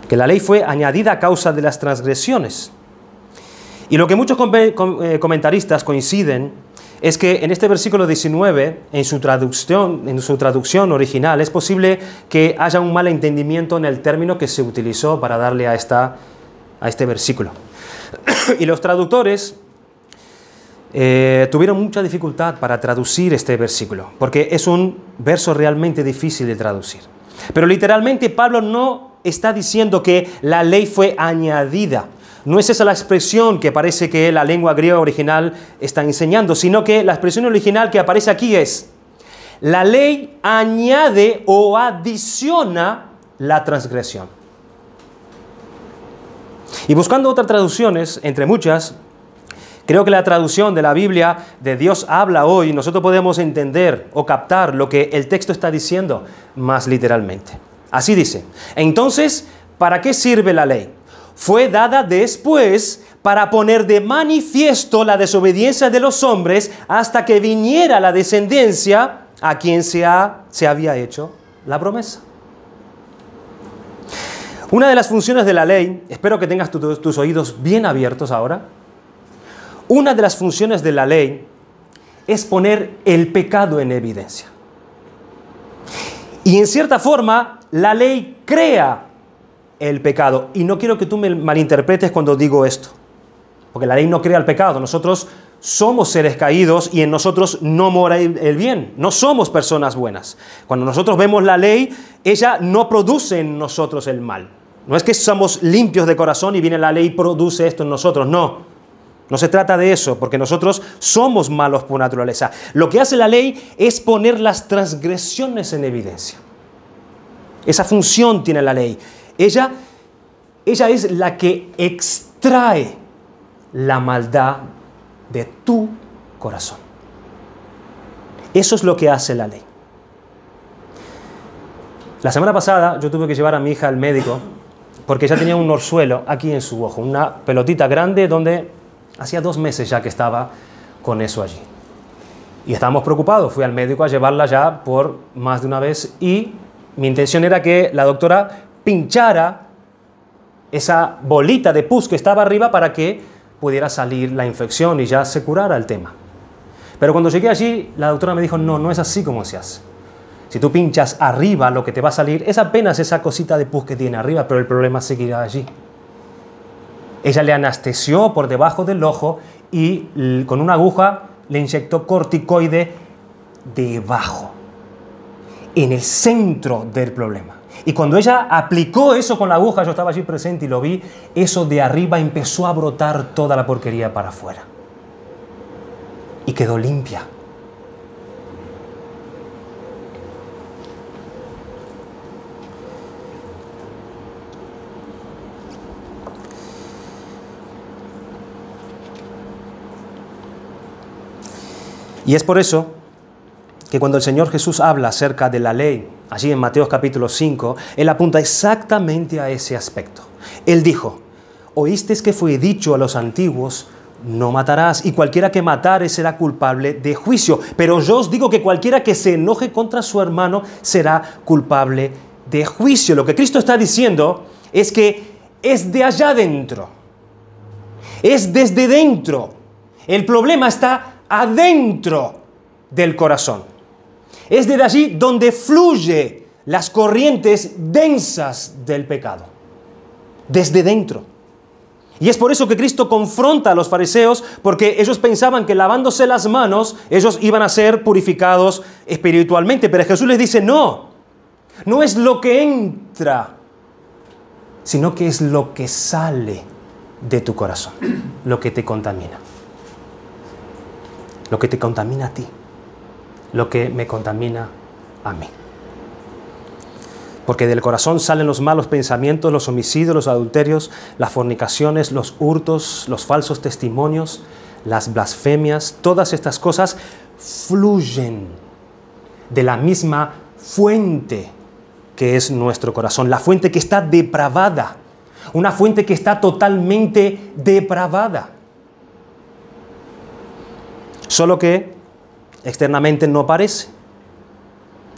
Que la ley fue añadida a causa de las transgresiones. Y lo que muchos comentaristas coinciden es que en este versículo 19, en su traducción original, es posible que haya un mal entendimiento en el término que se utilizó para darle a este versículo. Y los traductores tuvieron mucha dificultad para traducir este versículo, porque es un verso realmente difícil de traducir. Pero literalmente Pablo no está diciendo que la ley fue añadida. No es esa la expresión que parece que la lengua griega original está enseñando, sino que la expresión original que aparece aquí es: la ley añade o adiciona la transgresión. Y buscando otras traducciones, entre muchas, creo que la traducción de la Biblia de Dios habla hoy, nosotros podemos entender o captar lo que el texto está diciendo más literalmente. Así dice: entonces, ¿para qué sirve la ley? Fue dada después para poner de manifiesto la desobediencia de los hombres hasta que viniera la descendencia a quien se había hecho la promesa. Una de las funciones de la ley, espero que tengas tus oídos bien abiertos ahora, una de las funciones de la ley es poner el pecado en evidencia. Y en cierta forma, la ley crea el pecado. Y no quiero que tú me malinterpretes cuando digo esto, porque la ley no crea el pecado. Nosotros somos seres caídos y en nosotros no mora el bien. No somos personas buenas. Cuando nosotros vemos la ley, ella no produce en nosotros el mal. No es que somos limpios de corazón y viene la ley y produce esto en nosotros. No. No se trata de eso, porque nosotros somos malos por naturaleza. Lo que hace la ley es poner las transgresiones en evidencia. Esa función tiene la ley. Ella es la que extrae la maldad de tu corazón. Eso es lo que hace la ley. La semana pasada yo tuve que llevar a mi hija al médico porque ella tenía un orzuelo aquí en su ojo, una pelotita grande donde hacía 2 meses ya que estaba con eso allí. Y estábamos preocupados. Fui al médico a llevarla ya por más de una vez y mi intención era que la doctora pinchara esa bolita de pus que estaba arriba para que pudiera salir la infección y ya se curara el tema. Pero cuando llegué allí, la doctora me dijo, no es así como se hace. Si tú pinchas arriba, lo que te va a salir es apenas esa cosita de pus que tiene arriba, pero el problema seguirá allí. Ella le anestesió por debajo del ojo y con una aguja le inyectó corticoide debajo, en el centro del problema. Y cuando ella aplicó eso con la aguja, yo estaba allí presente y lo vi, eso de arriba empezó a brotar toda la porquería para afuera. Y quedó limpia. Y es por eso que cuando el Señor Jesús habla acerca de la ley, allí en Mateo capítulo 5, Él apunta exactamente a ese aspecto. Él dijo, oísteis que fue dicho a los antiguos, no matarás, y cualquiera que matare será culpable de juicio. Pero yo os digo que cualquiera que se enoje contra su hermano será culpable de juicio. Lo que Cristo está diciendo es que es de allá adentro, es desde dentro. El problema está adentro del corazón. Es desde allí donde fluye las corrientes densas del pecado. Desde dentro. Y es por eso que Cristo confronta a los fariseos, porque ellos pensaban que lavándose las manos, ellos iban a ser purificados espiritualmente. Pero Jesús les dice, no es lo que entra, sino que es lo que sale de tu corazón, lo que te contamina. Lo que te contamina a ti, lo que me contamina a mí. Porque del corazón salen los malos pensamientos, los homicidios, los adulterios, las fornicaciones, los hurtos, los falsos testimonios, las blasfemias. Todas estas cosas fluyen de la misma fuente que es nuestro corazón, la fuente que está depravada, una fuente que está totalmente depravada. Solo que externamente no parece.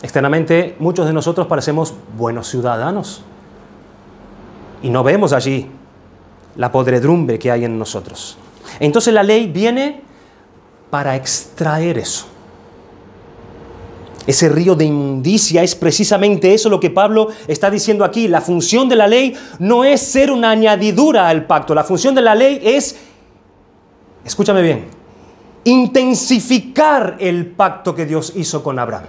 Externamente muchos de nosotros parecemos buenos ciudadanos y no vemos allí la podredumbre que hay en nosotros. Entonces la ley viene para extraer eso. Ese río de inmundicia es precisamente eso lo que Pablo está diciendo aquí. La función de la ley no es ser una añadidura al pacto. La función de la ley es, escúchame bien, intensificar el pacto que Dios hizo con Abraham.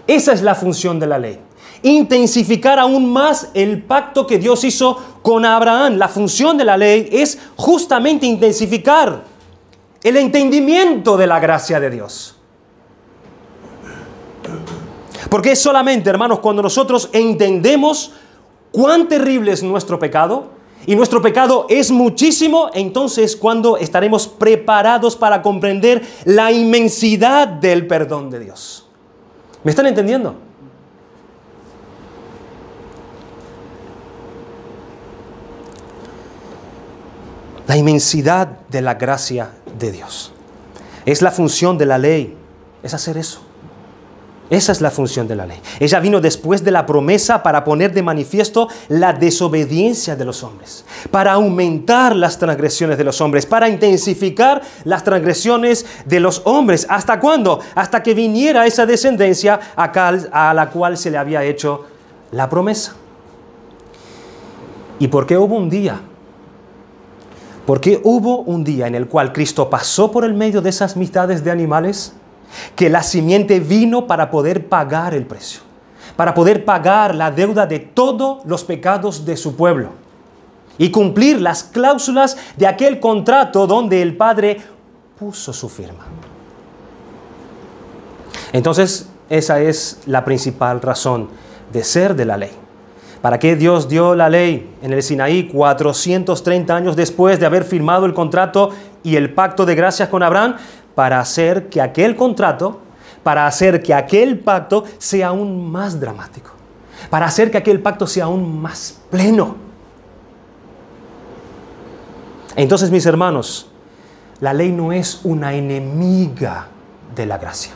Esa es la función de la ley. Intensificar aún más el pacto que Dios hizo con Abraham. La función de la ley es justamente intensificar el entendimiento de la gracia de Dios. Porque es solamente, hermanos, cuando nosotros entendemos cuán terrible es nuestro pecado, y nuestro pecado es muchísimo, entonces cuando estaremos preparados para comprender la inmensidad del perdón de Dios. ¿Me están entendiendo? La inmensidad de la gracia de Dios. Es la función de la ley, es hacer eso. Esa es la función de la ley. Ella vino después de la promesa para poner de manifiesto la desobediencia de los hombres, para aumentar las transgresiones de los hombres, para intensificar las transgresiones de los hombres. ¿Hasta cuándo? Hasta que viniera esa descendencia a la cual se le había hecho la promesa. ¿Y por qué hubo un día? Porque hubo un día en el cual Cristo pasó por el medio de esas mitades de animales, que la simiente vino para poder pagar el precio, para poder pagar la deuda de todos los pecados de su pueblo y cumplir las cláusulas de aquel contrato donde el Padre puso su firma. Entonces, esa es la principal razón de ser de la ley. ¿Para qué Dios dio la ley en el Sinaí 430 años después de haber firmado el contrato y el pacto de gracias con Abraham? Para hacer que aquel contrato, para hacer que aquel pacto sea aún más dramático, para hacer que aquel pacto sea aún más pleno. Entonces, mis hermanos, la ley no es una enemiga de la gracia.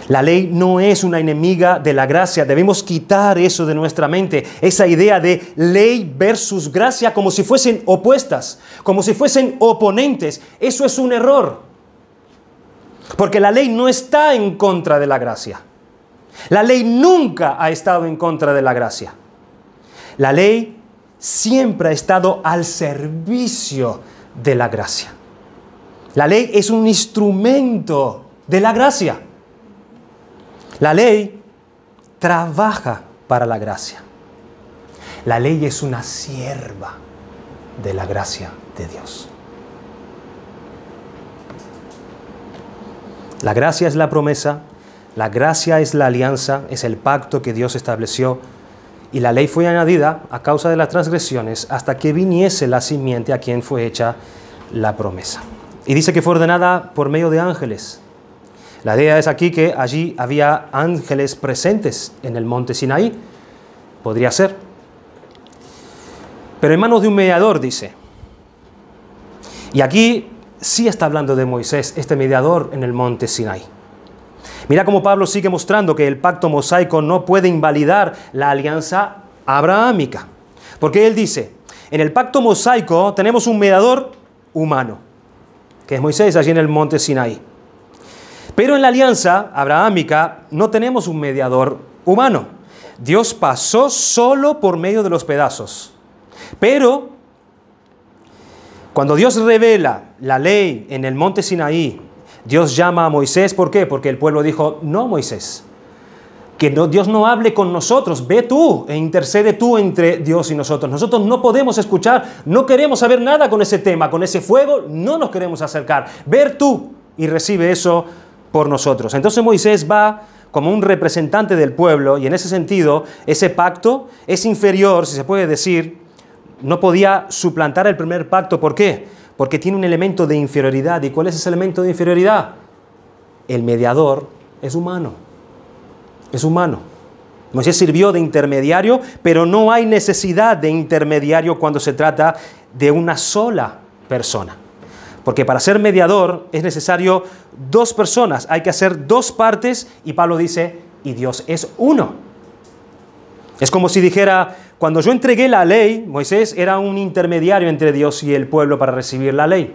La ley no es una enemiga de la gracia. Debemos quitar eso de nuestra mente. Esa idea de ley versus gracia como si fuesen opuestas, como si fuesen oponentes. Eso es un error. Porque la ley no está en contra de la gracia. La ley nunca ha estado en contra de la gracia. La ley siempre ha estado al servicio de la gracia. La ley es un instrumento de la gracia. La ley trabaja para la gracia. La ley es una sierva de la gracia de Dios. La gracia es la promesa, la gracia es la alianza, es el pacto que Dios estableció, y la ley fue añadida a causa de las transgresiones hasta que viniese la simiente a quien fue hecha la promesa. Y dice que fue ordenada por medio de ángeles. La idea es aquí que allí había ángeles presentes en el monte Sinaí. Podría ser. Pero en manos de un mediador, dice. Y aquí sí está hablando de Moisés, este mediador en el monte Sinaí. Mira cómo Pablo sigue mostrando que el pacto mosaico no puede invalidar la alianza abrahámica. Porque él dice, en el pacto mosaico tenemos un mediador humano, que es Moisés allí en el monte Sinaí. Pero en la alianza abrahámica no tenemos un mediador humano. Dios pasó solo por medio de los pedazos. Pero cuando Dios revela la ley en el monte Sinaí, Dios llama a Moisés. ¿Por qué? Porque el pueblo dijo, no, Moisés, que no, Dios no hable con nosotros, ve tú e intercede tú entre Dios y nosotros. Nosotros no podemos escuchar, no queremos saber nada con ese tema, con ese fuego, no nos queremos acercar. Ver tú y recibe eso por nosotros. Entonces Moisés va como un representante del pueblo y en ese sentido ese pacto es inferior, si se puede decir, no podía suplantar el primer pacto. ¿Por qué? Porque tiene un elemento de inferioridad. ¿Y cuál es ese elemento de inferioridad? el mediador es humano. Es humano. Moisés sirvió de intermediario, pero no hay necesidad de intermediario cuando se trata de una sola persona. Porque para ser mediador es necesario dos personas, hay que hacer dos partes, y Pablo dice, y Dios es uno. Es como si dijera, cuando yo entregué la ley, Moisés era un intermediario entre Dios y el pueblo para recibir la ley.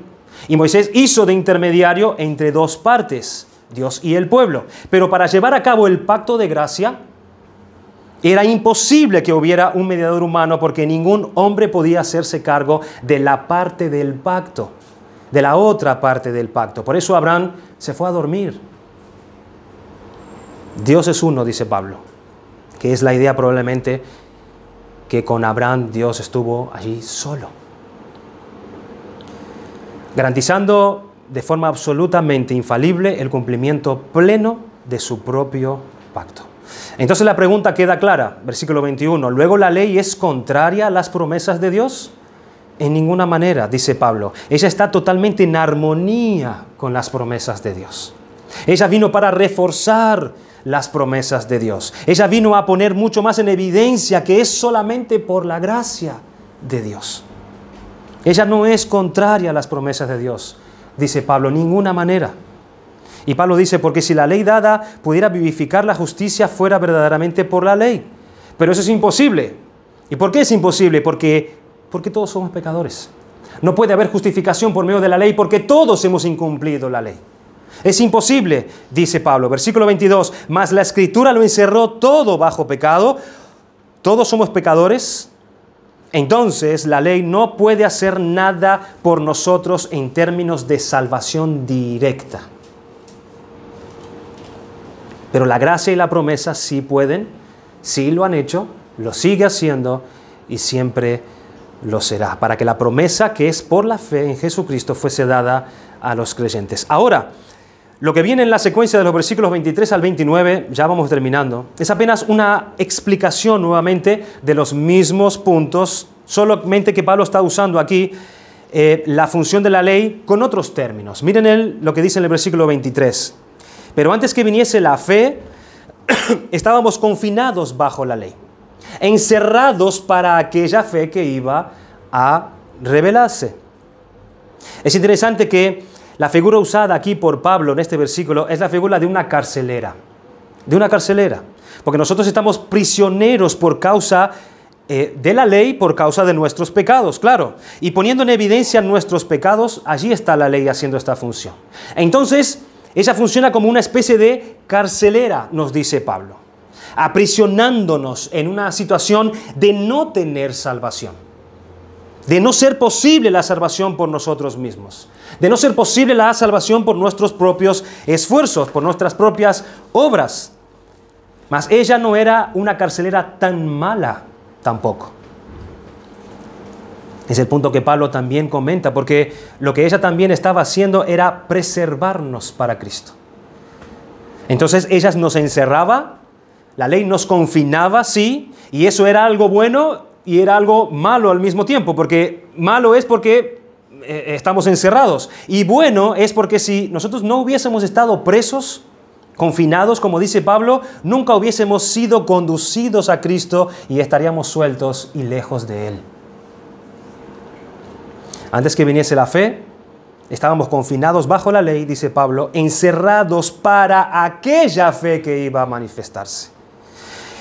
Y Moisés hizo de intermediario entre dos partes, Dios y el pueblo. Pero para llevar a cabo el pacto de gracia, era imposible que hubiera un mediador humano porque ningún hombre podía hacerse cargo de la parte del pacto, de la otra parte del pacto. Por eso Abraham se fue a dormir. Dios es uno, dice Pablo, que es la idea probablemente que con Abraham Dios estuvo allí solo, garantizando de forma absolutamente infalible el cumplimiento pleno de su propio pacto. Entonces la pregunta queda clara, versículo 21. ¿Luego la ley es contraria a las promesas de Dios? En ninguna manera, dice Pablo. Ella está totalmente en armonía con las promesas de Dios. Ella vino para reforzar las promesas de Dios. Ella vino a poner mucho más en evidencia que es solamente por la gracia de Dios. Ella no es contraria a las promesas de Dios, dice Pablo, en ninguna manera. Y Pablo dice, porque si la ley dada pudiera vivificar la justicia, fuera verdaderamente por la ley. Pero eso es imposible. ¿Y por qué es imposible? Porque todos somos pecadores. No puede haber justificación por medio de la ley porque todos hemos incumplido la ley. Es imposible, dice Pablo. Versículo 22, mas la Escritura lo encerró todo bajo pecado. Todos somos pecadores. Entonces la ley no puede hacer nada por nosotros en términos de salvación directa. Pero la gracia y la promesa sí pueden, sí lo han hecho, lo sigue haciendo y siempre lo será, para que la promesa que es por la fe en Jesucristo fuese dada a los creyentes. Ahora, lo que viene en la secuencia de los versículos 23 al 29, ya vamos terminando, es apenas una explicación nuevamente de los mismos puntos, solamente que Pablo está usando aquí la función de la ley con otros términos. Miren lo que dice en el versículo 23. Pero antes que viniese la fe, estábamos confinados bajo la ley, encerrados para aquella fe que iba a revelarse. Es interesante que la figura usada aquí por Pablo en este versículo es la figura de una carcelera. De una carcelera. Porque nosotros estamos prisioneros por causa de la ley, por causa de nuestros pecados, claro. Y poniendo en evidencia nuestros pecados, allí está la ley haciendo esta función. Entonces, ella funciona como una especie de carcelera, nos dice Pablo, aprisionándonos en una situación de no tener salvación, de no ser posible la salvación por nosotros mismos, de no ser posible la salvación por nuestros propios esfuerzos, por nuestras propias obras. Mas ella no era una carcelera tan mala tampoco. Es el punto que Pablo también comenta, porque lo que ella también estaba haciendo era preservarnos para Cristo. Entonces ella nos encerraba, la ley nos confinaba, sí, y eso era algo bueno y era algo malo al mismo tiempo, porque malo es porque estamos encerrados, y bueno es porque si nosotros no hubiésemos estado presos, confinados, como dice Pablo, nunca hubiésemos sido conducidos a Cristo y estaríamos sueltos y lejos de Él. Antes que viniese la fe, estábamos confinados bajo la ley, dice Pablo, encerrados para aquella fe que iba a manifestarse.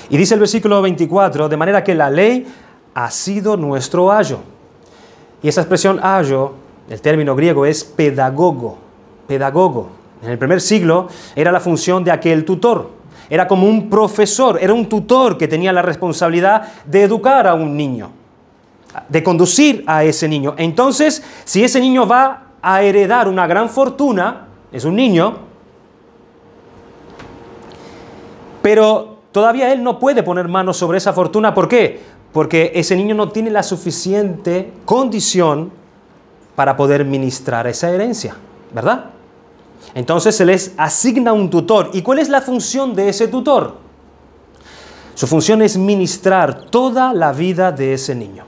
Y dice el versículo 24, de manera que la ley ha sido nuestro ayo. Y esa expresión ayo, el término griego es pedagogo, pedagogo. En el primer siglo era la función de aquel tutor. Era como un profesor, era un tutor que tenía la responsabilidad de educar a un niño, de conducir a ese niño. Entonces, si ese niño va a heredar una gran fortuna, es un niño, pero todavía él no puede poner manos sobre esa fortuna. ¿Por qué? Porque ese niño no tiene la suficiente condición para poder ministrar esa herencia, ¿verdad? Entonces se les asigna un tutor. ¿Y cuál es la función de ese tutor? Su función es ministrar toda la vida de ese niño.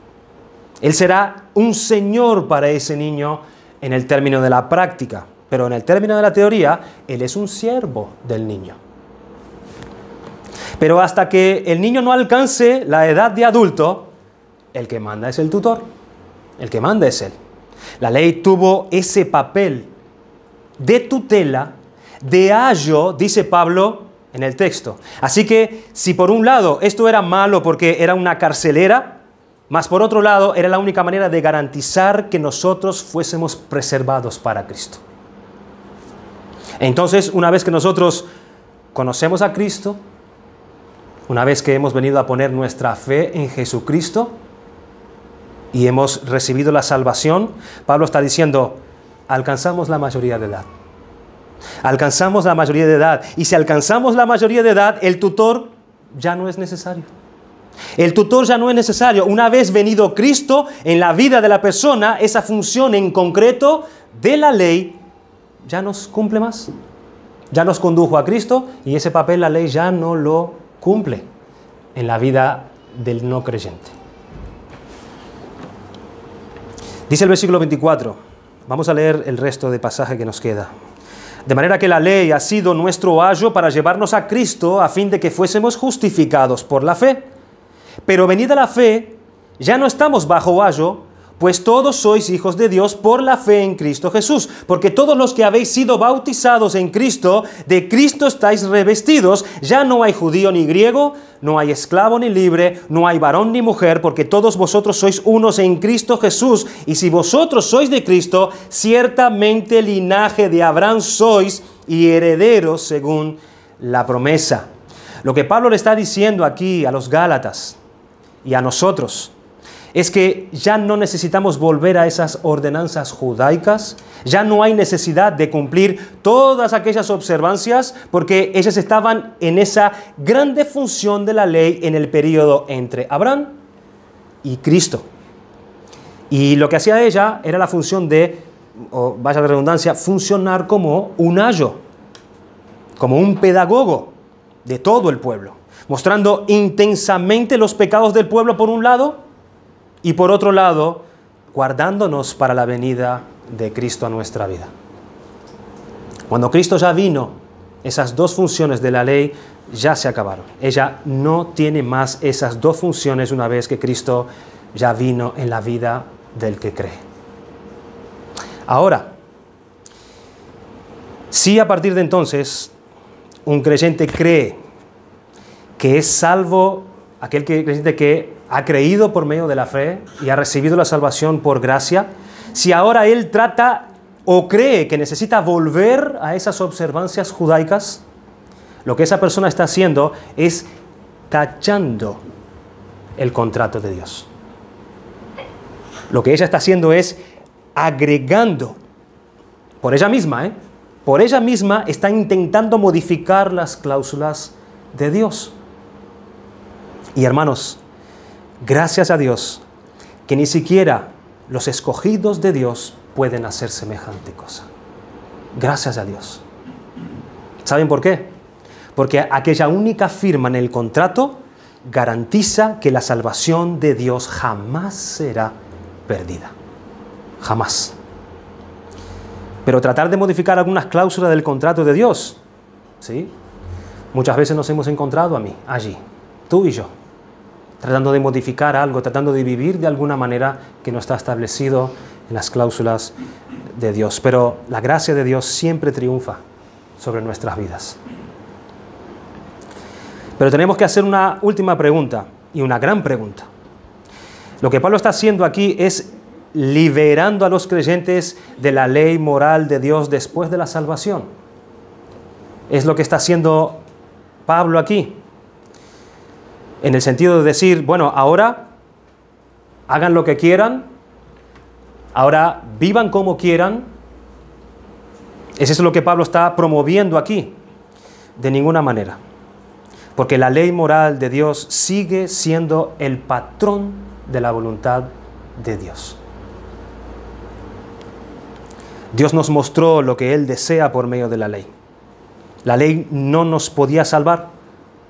Él será un señor para ese niño en el término de la práctica. pero en el término de la teoría, él es un siervo del niño. Pero hasta que el niño no alcance la edad de adulto, el que manda es el tutor, el que manda es él. La ley tuvo ese papel de tutela, de ayo, dice Pablo en el texto. Así que si por un lado esto era malo porque era una carcelera, mas por otro lado era la única manera de garantizar que nosotros fuésemos preservados para Cristo. Entonces, una vez que nosotros conocemos a Cristo, una vez que hemos venido a poner nuestra fe en Jesucristo y hemos recibido la salvación, Pablo está diciendo, alcanzamos la mayoría de edad. Alcanzamos la mayoría de edad. Y si alcanzamos la mayoría de edad, el tutor ya no es necesario. El tutor ya no es necesario. Una vez venido Cristo en la vida de la persona, esa función en concreto de la ley ya nos cumple más. Ya nos condujo a Cristo y ese papel la ley ya no lo cumple en la vida del no creyente. Dice el versículo 24. Vamos a leer el resto del pasaje que nos queda. De manera que la ley ha sido nuestro ayo para llevarnos a Cristo a fin de que fuésemos justificados por la fe. Pero venida la fe, ya no estamos bajo ayo, pues todos sois hijos de Dios por la fe en Cristo Jesús. Porque todos los que habéis sido bautizados en Cristo, de Cristo estáis revestidos. Ya no hay judío ni griego, no hay esclavo ni libre, no hay varón ni mujer, porque todos vosotros sois unos en Cristo Jesús. Y si vosotros sois de Cristo, ciertamente linaje de Abraham sois y herederos según la promesa. Lo que Pablo le está diciendo aquí a los Gálatas y a nosotros es que ya no necesitamos volver a esas ordenanzas judaicas, ya no hay necesidad de cumplir todas aquellas observancias porque ellas estaban en esa grande función de la ley en el periodo entre Abraham y Cristo. Y lo que hacía ella era la función de, o vaya la redundancia, funcionar como un ayo, como un pedagogo de todo el pueblo, mostrando intensamente los pecados del pueblo por un lado, y por otro lado, guardándonos para la venida de Cristo a nuestra vida. Cuando Cristo ya vino, esas dos funciones de la ley ya se acabaron. Ella no tiene más esas dos funciones una vez que Cristo ya vino en la vida del que cree. Ahora, si a partir de entonces un creyente cree que es salvo, aquel creyente que ha creído por medio de la fe y ha recibido la salvación por gracia, si ahora él trata o cree que necesita volver a esas observancias judaicas, lo que esa persona está haciendo es tachando el contrato de Dios. Lo que ella está haciendo es agregando, por ella misma está intentando modificar las cláusulas de Dios. Y hermanos, gracias a Dios que ni siquiera los escogidos de Dios pueden hacer semejante cosa. Gracias a Dios. ¿Saben por qué? Porque aquella única firma en el contrato garantiza que la salvación de Dios jamás será perdida. Jamás. Pero tratar de modificar algunas cláusulas del contrato de Dios, ¿sí? Muchas veces nos hemos encontrado allí, tú y yo, tratando de modificar algo, tratando de vivir de alguna manera que no está establecido en las cláusulas de Dios. Pero la gracia de Dios siempre triunfa sobre nuestras vidas. Pero tenemos que hacer una última pregunta, y una gran pregunta. Lo que Pablo está haciendo aquí es liberando a los creyentes de la ley moral de Dios después de la salvación. Es lo que está haciendo Pablo aquí. En el sentido de decir, bueno, ahora hagan lo que quieran, ahora vivan como quieran. Eso es lo que Pablo está promoviendo aquí. De ninguna manera. Porque la ley moral de Dios sigue siendo el patrón de la voluntad de Dios. Dios nos mostró lo que Él desea por medio de la ley. La ley no nos podía salvar.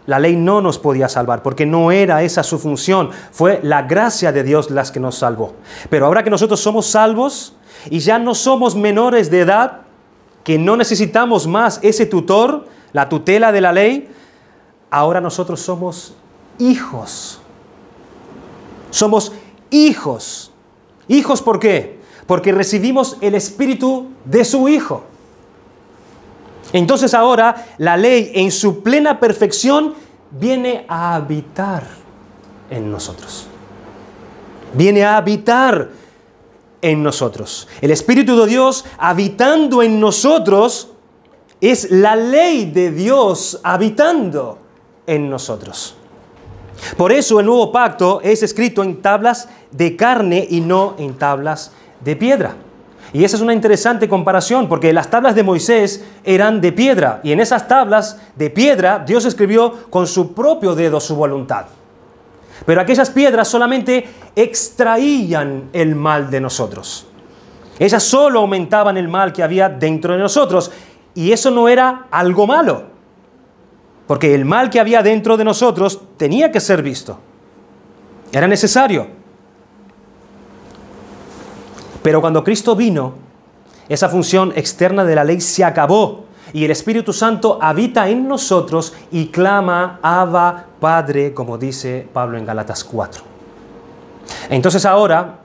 La ley no nos podía salvar porque no era esa su función. Fue la gracia de Dios la que nos salvó. Pero ahora que nosotros somos salvos y ya no somos menores de edad, que no necesitamos más ese tutor, la tutela de la ley, ahora nosotros somos hijos. Somos hijos. ¿Hijos por qué? Porque recibimos el espíritu de su Hijo. Entonces ahora la ley en su plena perfección viene a habitar en nosotros. Viene a habitar en nosotros. El Espíritu de Dios habitando en nosotros es la ley de Dios habitando en nosotros. Por eso el nuevo pacto es escrito en tablas de carne y no en tablas de piedra. Y esa es una interesante comparación, porque las tablas de Moisés eran de piedra, y en esas tablas de piedra Dios escribió con su propio dedo su voluntad. Pero aquellas piedras solamente extraían el mal de nosotros. Ellas solo aumentaban el mal que había dentro de nosotros, y eso no era algo malo, porque el mal que había dentro de nosotros tenía que ser visto. Era necesario. Pero cuando Cristo vino, esa función externa de la ley se acabó y el Espíritu Santo habita en nosotros y clama, Abba, Padre, como dice Pablo en Gálatas 4. Entonces ahora,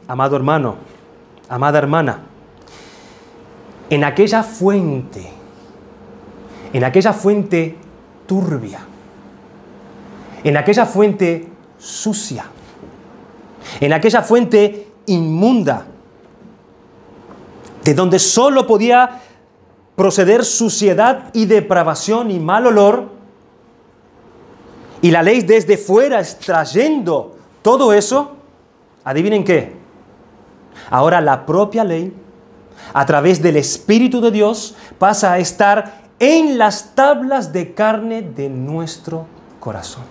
amado hermano, amada hermana, en aquella fuente turbia, en aquella fuente sucia, en aquella fuente inmunda, de donde solo podía proceder suciedad y depravación y mal olor, y la ley desde fuera extrayendo todo eso, adivinen qué, ahora la propia ley, a través del Espíritu de Dios, pasa a estar en las tablas de carne de nuestro corazón.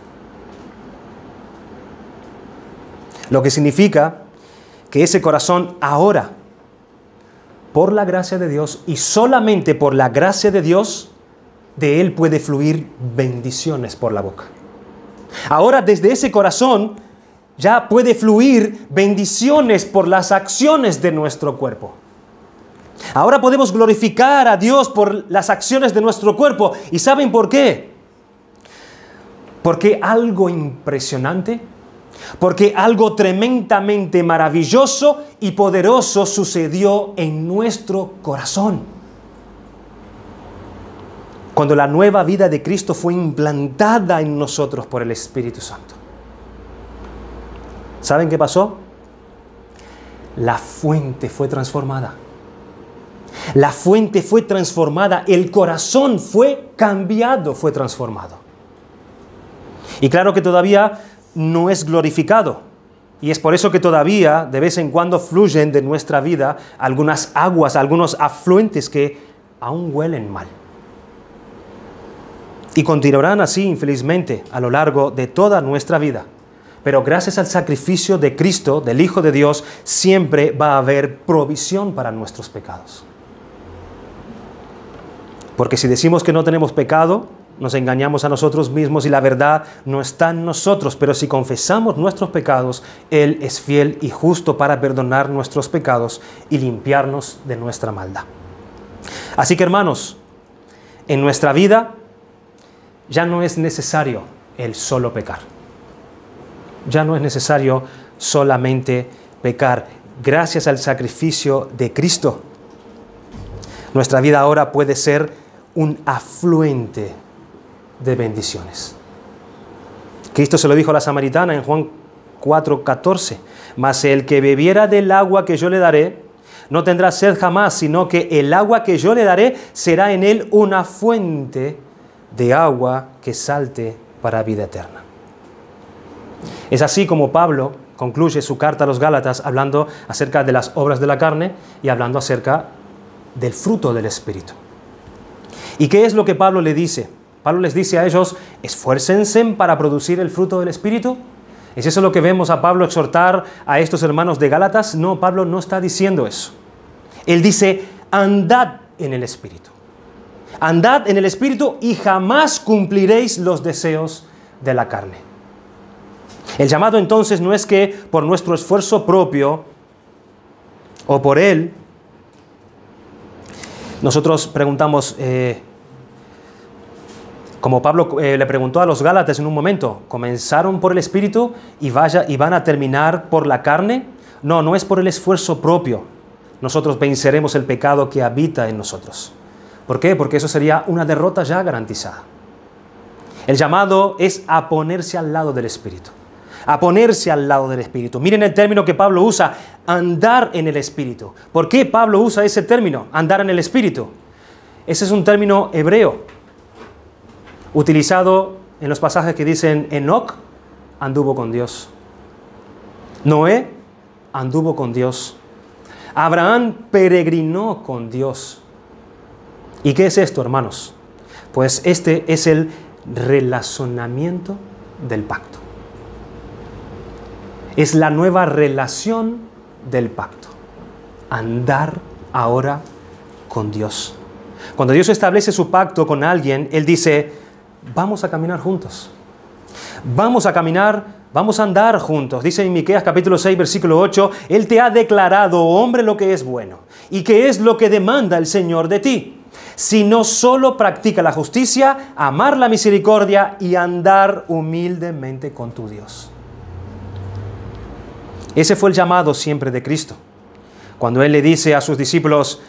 Lo que significa que ese corazón ahora, por la gracia de Dios y solamente por la gracia de Dios, de él puede fluir bendiciones por la boca. Ahora desde ese corazón ya puede fluir bendiciones por las acciones de nuestro cuerpo. Ahora podemos glorificar a Dios por las acciones de nuestro cuerpo. ¿Y saben por qué? Porque algo impresionante, porque algo tremendamente maravilloso y poderoso sucedió en nuestro corazón. Cuando la nueva vida de Cristo fue implantada en nosotros por el Espíritu Santo. ¿Saben qué pasó? La fuente fue transformada. La fuente fue transformada, el corazón fue cambiado, fue transformado. Y claro que todavía no es glorificado. Y es por eso que todavía de vez en cuando fluyen de nuestra vida algunas aguas, algunos afluentes que aún huelen mal. Y continuarán así, infelizmente, a lo largo de toda nuestra vida. Pero gracias al sacrificio de Cristo, del Hijo de Dios, siempre va a haber provisión para nuestros pecados. Porque si decimos que no tenemos pecado, nos engañamos a nosotros mismos y la verdad no está en nosotros. Pero si confesamos nuestros pecados, Él es fiel y justo para perdonar nuestros pecados y limpiarnos de nuestra maldad. Así que, hermanos, en nuestra vida ya no es necesario el solo pecar. Ya no es necesario solamente pecar. Gracias al sacrificio de Cristo, nuestra vida ahora puede ser un afluente de bendiciones. Cristo se lo dijo a la samaritana en Juan 4:14. Mas el que bebiera del agua que yo le daré, no tendrá sed jamás, sino que el agua que yo le daré será en él una fuente de agua que salte para vida eterna. Es así como Pablo concluye su carta a los Gálatas hablando acerca de las obras de la carne y hablando acerca del fruto del Espíritu. ¿Y qué es lo que Pablo le dice? Pablo les dice a ellos, esfuércense para producir el fruto del Espíritu. ¿Es eso lo que vemos a Pablo exhortar a estos hermanos de Gálatas? No, Pablo no está diciendo eso. Él dice, andad en el Espíritu. Andad en el Espíritu y jamás cumpliréis los deseos de la carne. El llamado entonces no es que por nuestro esfuerzo propio o por él Nosotros preguntamos, como Pablo le preguntó a los Gálatas en un momento, ¿comenzaron por el Espíritu y van a terminar por la carne? No, no es por el esfuerzo propio. Nosotros venceremos el pecado que habita en nosotros. ¿Por qué? Porque eso sería una derrota ya garantizada. El llamado es a ponerse al lado del Espíritu. A ponerse al lado del Espíritu. Miren el término que Pablo usa, andar en el Espíritu. ¿Por qué Pablo usa ese término, andar en el Espíritu? Ese es un término hebreo, utilizado en los pasajes que dicen Enoc anduvo con Dios. Noé anduvo con Dios. Abraham peregrinó con Dios. ¿Y qué es esto, hermanos? Pues este es el relacionamiento del pacto. Es la nueva relación del pacto. Andar ahora con Dios. Cuando Dios establece su pacto con alguien, Él dice, vamos a caminar juntos. Vamos a caminar, vamos a andar juntos. Dice en Miqueas capítulo 6, versículo 8, Él te ha declarado, oh hombre, lo que es bueno. ¿Y qué es lo que demanda el Señor de ti? Si no solo practica la justicia, amar la misericordia y andar humildemente con tu Dios. Ese fue el llamado siempre de Cristo. Cuando Él le dice a sus discípulos,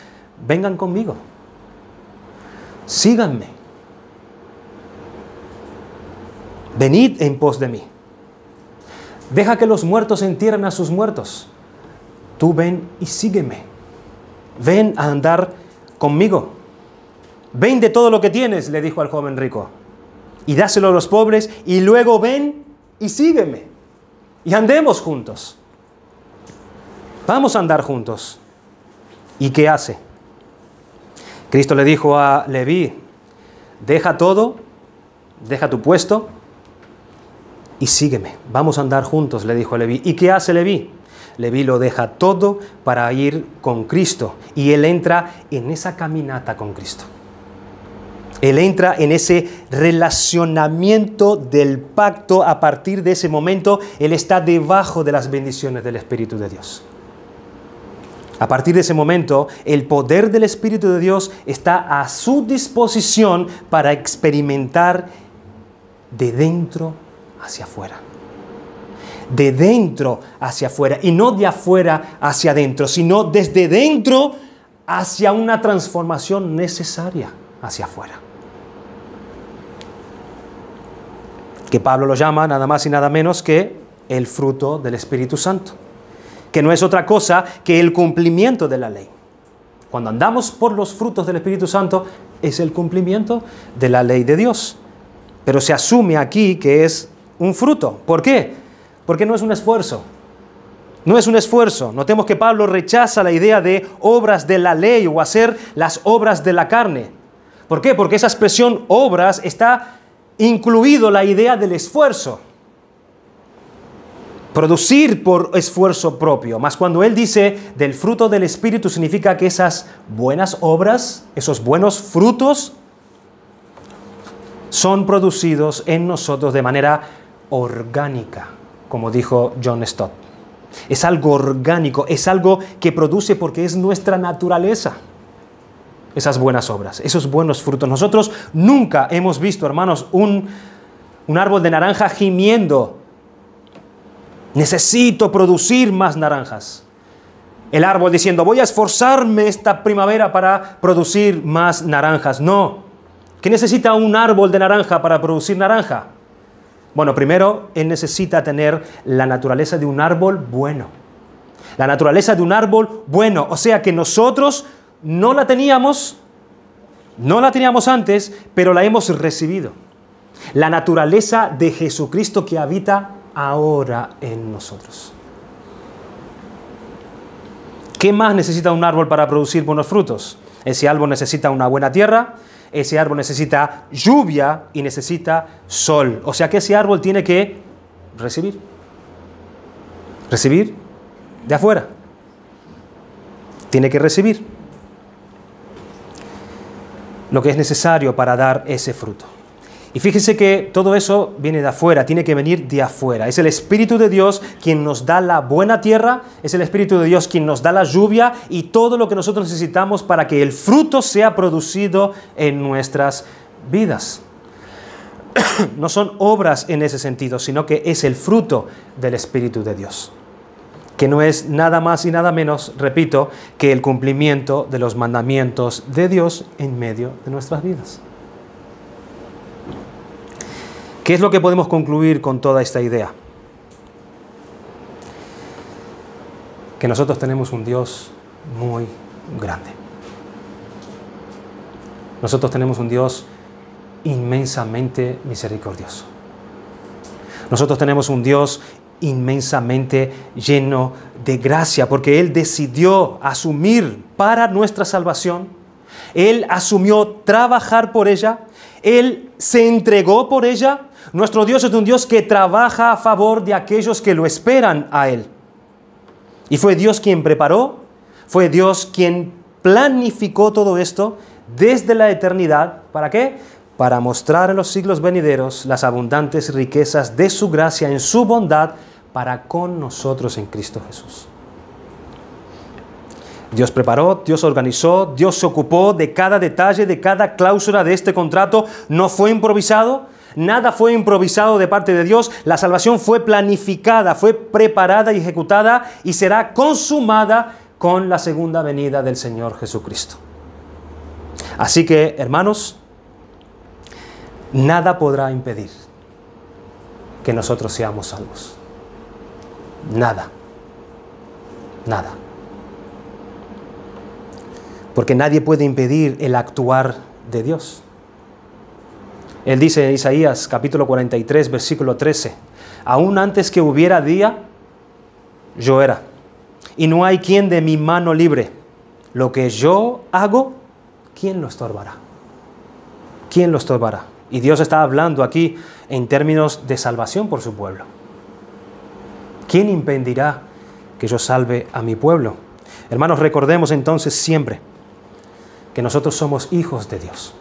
vengan conmigo, síganme, venid en pos de mí. Deja que los muertos entierren a sus muertos. Tú ven y sígueme. Ven a andar conmigo. Ven de todo lo que tienes, le dijo al joven rico, y dáselo a los pobres, y luego ven y sígueme. Y andemos juntos. Vamos a andar juntos. ¿Y qué hace? Cristo le dijo a Leví, deja todo, deja tu puesto y sígueme. Vamos a andar juntos, le dijo a Leví. ¿Y qué hace Leví? Leví lo deja todo para ir con Cristo. Y él entra en esa caminata con Cristo. Él entra en ese relacionamiento del pacto. A partir de ese momento, él está debajo de las bendiciones del Espíritu de Dios. A partir de ese momento, el poder del Espíritu de Dios está a su disposición para experimentar de dentro hacia afuera. De dentro hacia afuera. Y no de afuera hacia adentro, sino desde dentro hacia una transformación necesaria hacia afuera. Que Pablo lo llama nada más y nada menos que el fruto del Espíritu Santo, que no es otra cosa que el cumplimiento de la ley. Cuando andamos por los frutos del Espíritu Santo, es el cumplimiento de la ley de Dios. Pero se asume aquí que es un fruto. ¿Por qué? Porque no es un esfuerzo. No es un esfuerzo. Notemos que Pablo rechaza la idea de obras de la ley o hacer las obras de la carne. ¿Por qué? Porque esa expresión obras está incluido la idea del esfuerzo. Producir por esfuerzo propio. Mas cuando él dice del fruto del Espíritu, significa que esas buenas obras, esos buenos frutos, son producidos en nosotros de manera orgánica, como dijo John Stott. Es algo orgánico, es algo que produce porque es nuestra naturaleza. Esas buenas obras, esos buenos frutos. Nosotros nunca hemos visto, hermanos, un árbol de naranja gimiendo. Necesito producir más naranjas. El árbol diciendo, voy a esforzarme esta primavera para producir más naranjas. No. ¿Qué necesita un árbol de naranja para producir naranja? Bueno, primero, él necesita tener la naturaleza de un árbol bueno. La naturaleza de un árbol bueno. O sea que nosotros no la teníamos antes, pero la hemos recibido. La naturaleza de Jesucristo que habita ahora en nosotros. ¿Qué más necesita un árbol para producir buenos frutos? Ese árbol necesita una buena tierra, ese árbol necesita lluvia y necesita sol. O sea que ese árbol tiene que recibir de afuera. Tiene que recibir lo que es necesario para dar ese fruto. Y fíjese que todo eso viene de afuera, tiene que venir de afuera. Es el Espíritu de Dios quien nos da la buena tierra, es el Espíritu de Dios quien nos da la lluvia y todo lo que nosotros necesitamos para que el fruto sea producido en nuestras vidas. No son obras en ese sentido, sino que es el fruto del Espíritu de Dios, que no es nada más y nada menos, repito, que el cumplimiento de los mandamientos de Dios en medio de nuestras vidas. ¿Qué es lo que podemos concluir con toda esta idea? Que nosotros tenemos un Dios muy grande. Nosotros tenemos un Dios inmensamente misericordioso. Nosotros tenemos un Dios inmensamente lleno de gracia, porque Él decidió asumir para nuestra salvación. Él asumió trabajar por ella. Él se entregó por ella. Nuestro Dios es un Dios que trabaja a favor de aquellos que lo esperan a Él. Y fue Dios quien preparó, fue Dios quien planificó todo esto desde la eternidad. ¿Para qué? Para mostrar en los siglos venideros las abundantes riquezas de su gracia en su bondad para con nosotros en Cristo Jesús. Dios preparó, Dios organizó, Dios se ocupó de cada detalle, de cada cláusula de este contrato. No fue improvisado. Nada fue improvisado de parte de Dios. La salvación fue planificada, fue preparada y ejecutada y será consumada con la segunda venida del Señor Jesucristo. Así que, hermanos, nada podrá impedir que nosotros seamos salvos. Nada. Nada. Porque nadie puede impedir el actuar de Dios. Él dice en Isaías capítulo 43, versículo 13, aún antes que hubiera día, yo era, y no hay quien de mi mano libre. Lo que yo hago, ¿quién lo estorbará? ¿Quién lo estorbará? Y Dios está hablando aquí en términos de salvación por su pueblo. ¿Quién impedirá que yo salve a mi pueblo? Hermanos, recordemos entonces siempre que nosotros somos hijos de Dios.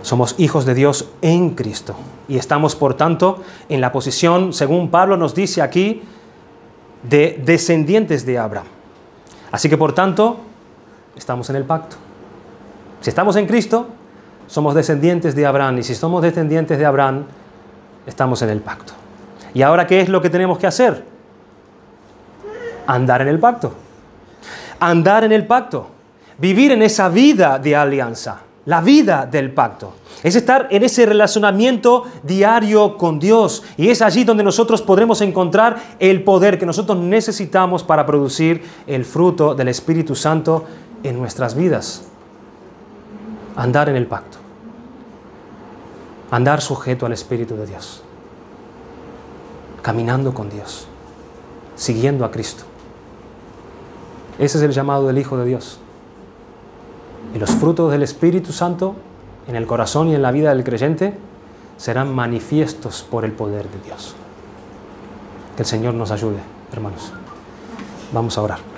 Somos hijos de Dios en Cristo y estamos, por tanto, en la posición, según Pablo nos dice aquí, de descendientes de Abraham. Así que, por tanto, estamos en el pacto. Si estamos en Cristo, somos descendientes de Abraham, y si somos descendientes de Abraham, estamos en el pacto. ¿Y ahora qué es lo que tenemos que hacer? Andar en el pacto. Andar en el pacto. Vivir en esa vida de alianza. La vida del pacto. Es estar en ese relacionamiento diario con Dios. Y es allí donde nosotros podremos encontrar el poder que nosotros necesitamos para producir el fruto del Espíritu Santo en nuestras vidas. Andar en el pacto. Andar sujeto al Espíritu de Dios. Caminando con Dios. Siguiendo a Cristo. Ese es el llamado del Hijo de Dios. Y los frutos del Espíritu Santo en el corazón y en la vida del creyente serán manifiestos por el poder de Dios. Que el Señor nos ayude, hermanos. Vamos a orar.